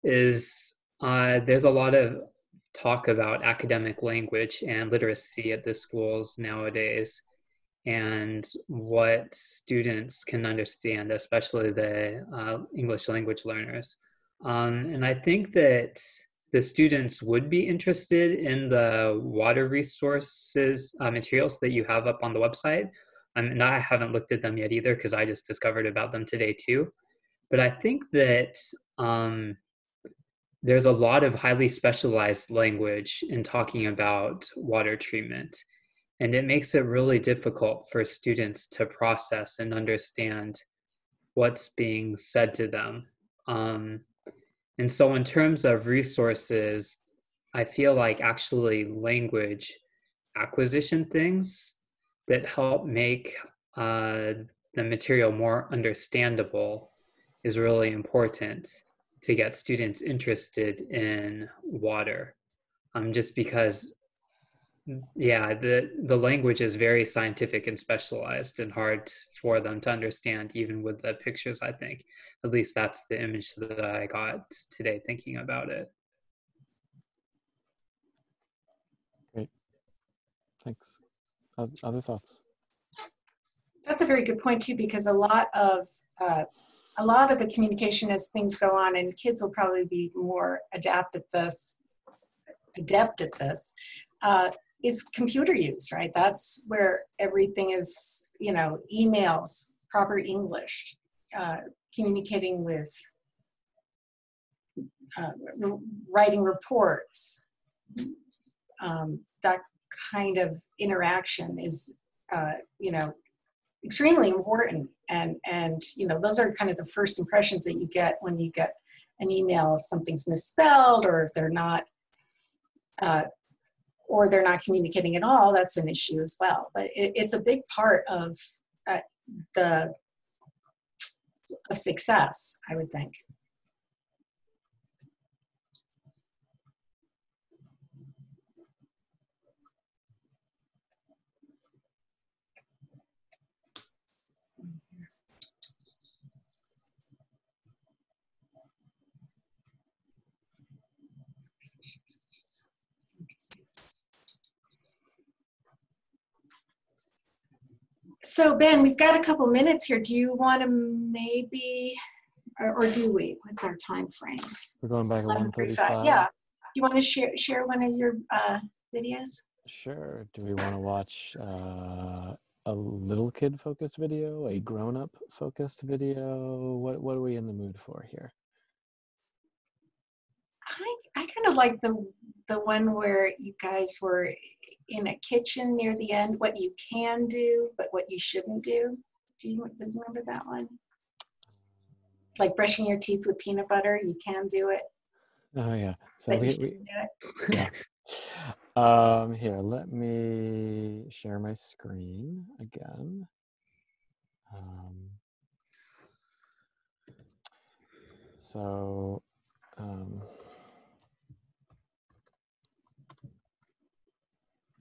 is there's a lot of talk about academic language and literacy at the schools nowadays, and what students can understand, especially the English language learners. And I think that the students would be interested in the water resources materials that you have up on the website. And I haven't looked at them yet either, because I just discovered about them today too. But I think that there's a lot of highly specialized language in talking about water treatment. And it makes it really difficult for students to process and understand what's being said to them. And so in terms of resources, I feel like actually language acquisition things that help make the material more understandable is really important to get students interested in water. Just because, yeah, the language is very scientific and specialized and hard for them to understand, even with the pictures, I think. At least that's the image that I got today thinking about it. Great. Thanks. Other thoughts? That's a very good point too, because a lot of the communication as things go on, and kids will probably be more adept at this, is computer use, right? That's where everything is, you know, emails, proper English, communicating with, writing reports, that kind of interaction is, you know, extremely important. And you know, those are kind of the first impressions that you get when you get an email if something's misspelled, or if they're not communicating at all. That's an issue as well. But it's a big part of the success, I would think. So Ben, we've got a couple minutes here. Do you want to maybe, or do we? What's our time frame? We're going back at 1:35. Yeah. Do you want to share one of your videos? Sure. Do we want to watch a little kid focused video, a grown up focused video? What are we in the mood for here? I kind of like the one where you guys were in a kitchen near the end, what you can do, but what you shouldn't do. Do you remember that one? Like brushing your teeth with peanut butter, you can do it. Oh yeah. So But we you shouldn't do it. yeah. Here, let me share my screen again.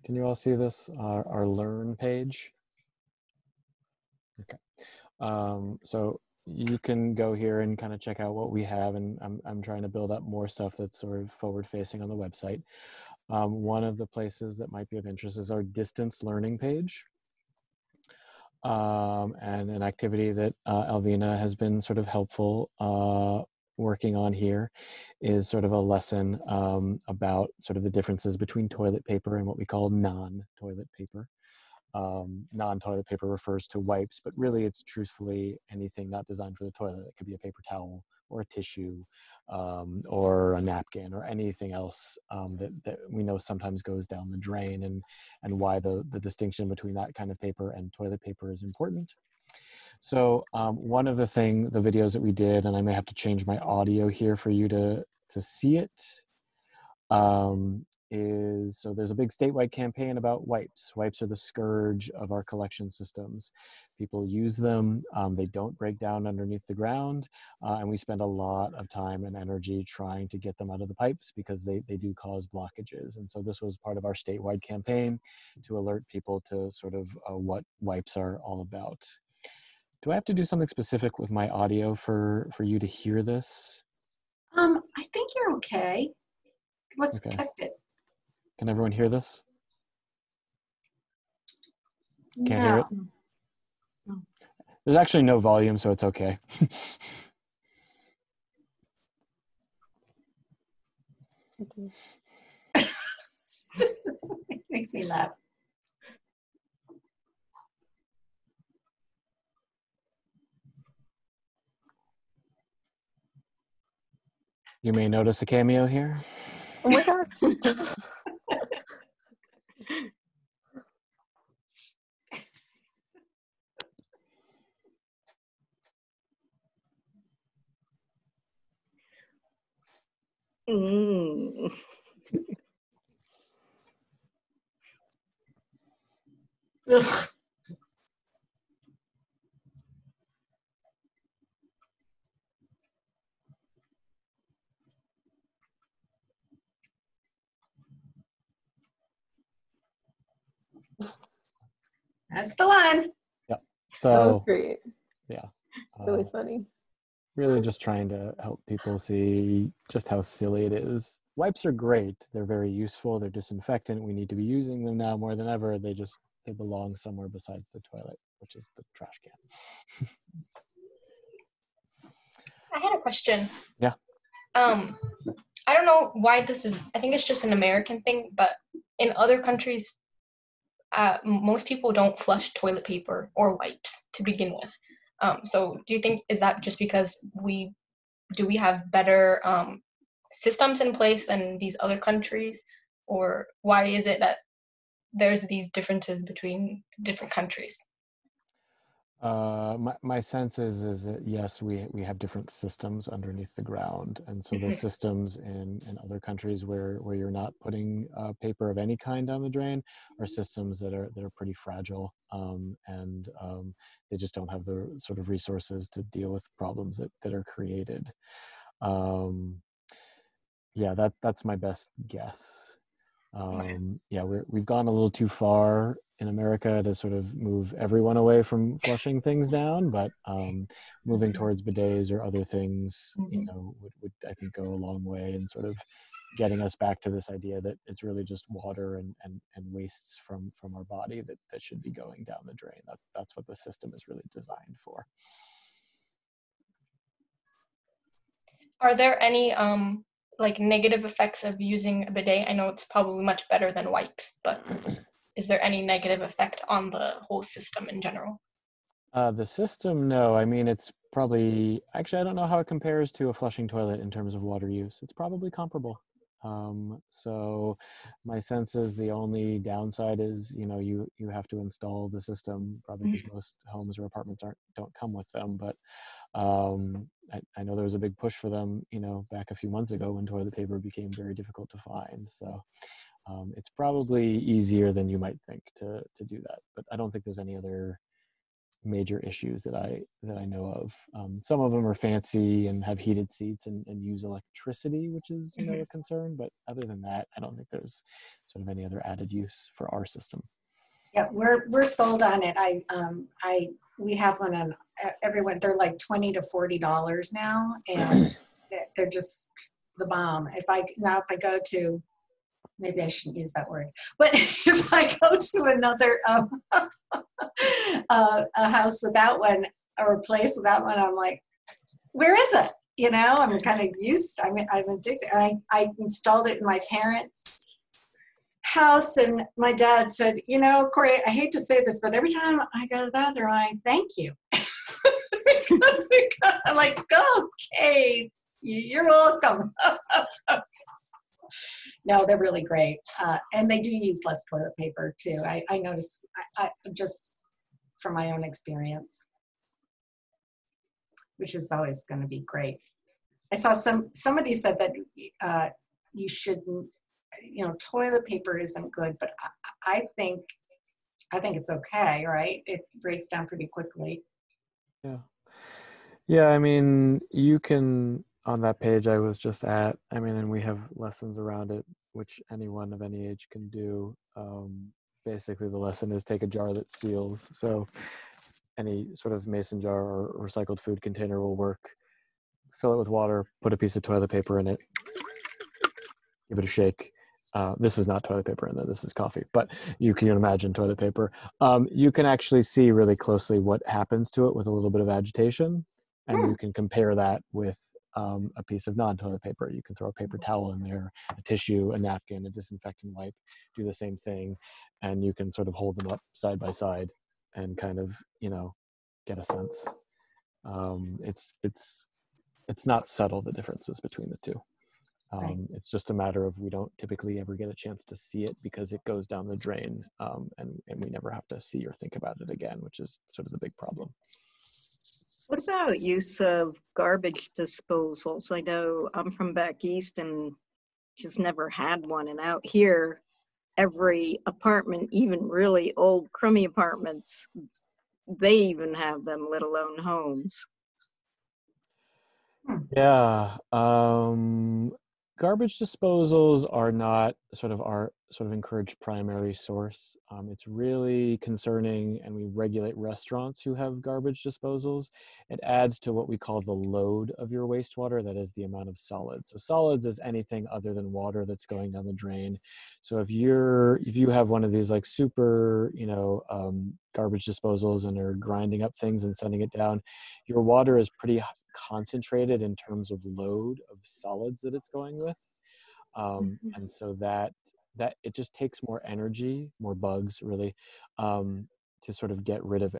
Can you all see this? Our Learn page. Okay. So you can go here and kind of check out what we have, and I'm trying to build up more stuff that's sort of forward-facing on the website. One of the places that might be of interest is our distance learning page. And an activity that Alvina has been sort of helpful working on here is sort of a lesson about sort of the differences between toilet paper and what we call non-toilet paper. Non-toilet paper refers to wipes, but really it's truthfully anything not designed for the toilet. It could be a paper towel or a tissue or a napkin or anything else that we know sometimes goes down the drain, and why the distinction between that kind of paper and toilet paper is important. So one of the videos that we did, and I may have to change my audio here for you to see it, is, so there's a big statewide campaign about wipes. Wipes are the scourge of our collection systems. People use them, they don't break down underneath the ground, and we spend a lot of time and energy trying to get them out of the pipes because they do cause blockages. And so this was part of our statewide campaign to alert people to sort of what wipes are all about. Do I have to do something specific with my audio for you to hear this? I think you're okay. Let's test it. Can everyone hear this? Can't hear it? No. There's actually no volume, so it's okay. It makes me laugh. You may notice a cameo here. Oh my gosh. Mm. Ugh. That's the one. Yeah. That was So great. yeah. Really funny. Really just trying to help people see just how silly it is. Wipes are great. They're very useful. They're disinfectant. We need to be using them now more than ever. They belong somewhere besides the toilet, which is the trash can. I had a question. Yeah. I don't know why this is, I think it's just an American thing, but in other countries, most people don't flush toilet paper or wipes to begin with. So do you think, is that just because we have better systems in place than these other countries? Or why is it that there's these differences between different countries? My sense is that yes, we have different systems underneath the ground, and so the systems in other countries where you're not putting paper of any kind down the drain are systems that are pretty fragile, and they just don't have the sort of resources to deal with problems that are created. Yeah, that's my best guess. Yeah, we've gone a little too far in America to sort of move everyone away from flushing things down, but moving towards bidets or other things, you know, would I think go a long way in sort of getting us back to this idea that it's really just water and wastes from our body that should be going down the drain. That's what the system is really designed for. Are there any like negative effects of using a bidet? I know it's probably much better than wipes, but is there any negative effect on the whole system in general? The system, no. I mean, it's probably, actually, I don't know how it compares to a flushing toilet in terms of water use. It's probably comparable. So my sense is the only downside is, you know, you have to install the system, probably because most homes or apartments don't come with them. But I know there was a big push for them, you know, back a few months ago when toilet paper became very difficult to find. So it's probably easier than you might think to do that. But I don't think there's any other major issues that I know of. Some of them are fancy and have heated seats and use electricity, which is, you know, a concern. But other than that, I don't think there's sort of any other added use for our system. Yeah, we're sold on it. We have one on everyone. They're like $20 to $40 now, and they're just the bomb. If I go to, maybe I shouldn't use that word, but if I go to another a house without one or a place without one, I'm like, where is it? You know, I'm kind of used. I'm addicted. And I installed it in my parents' house, and my dad said, you know, Corey, I hate to say this, but every time I go to the bathroom, I thank you. because I'm like, okay, you're welcome. No, they're really great. And they do use less toilet paper too. I notice, I just from my own experience, which is always going to be great. I saw somebody said that you shouldn't, you know, toilet paper isn't good, but I think it's okay, right? It breaks down pretty quickly. Yeah. Yeah, I mean, you can, on that page I was just at, I mean, and we have lessons around it, which anyone of any age can do. Basically, the lesson is take a jar that seals. So any sort of mason jar or recycled food container will work. Fill it with water, put a piece of toilet paper in it, give it a shake. This is not toilet paper in there, this is coffee, but you can imagine toilet paper. You can actually see really closely what happens to it with a little bit of agitation, and you can compare that with a piece of non-toilet paper. You can throw a paper towel in there, a tissue, a napkin, a disinfectant wipe, do the same thing, and you can sort of hold them up side by side and kind of, you know, get a sense. It's not subtle, the differences between the two. It's just a matter of we don't typically ever get a chance to see it because it goes down the drain, and we never have to see or think about it again, which is sort of the big problem. What about use of garbage disposals? I know I'm from back east and just never had one. And out here, every apartment, even really old crummy apartments, they even have them, let alone homes. Yeah. Garbage disposals are not sort of our encouraged primary source. It's really concerning, and we regulate restaurants who have garbage disposals. It adds to what we call the load of your wastewater, that is the amount of solids. So solids is anything other than water that's going down the drain. So if you have one of these like super, you know, garbage disposals and are grinding up things and sending it down, your water is pretty concentrated in terms of load of solids that it's going with, and so that it just takes more energy, more bugs really, to sort of get rid of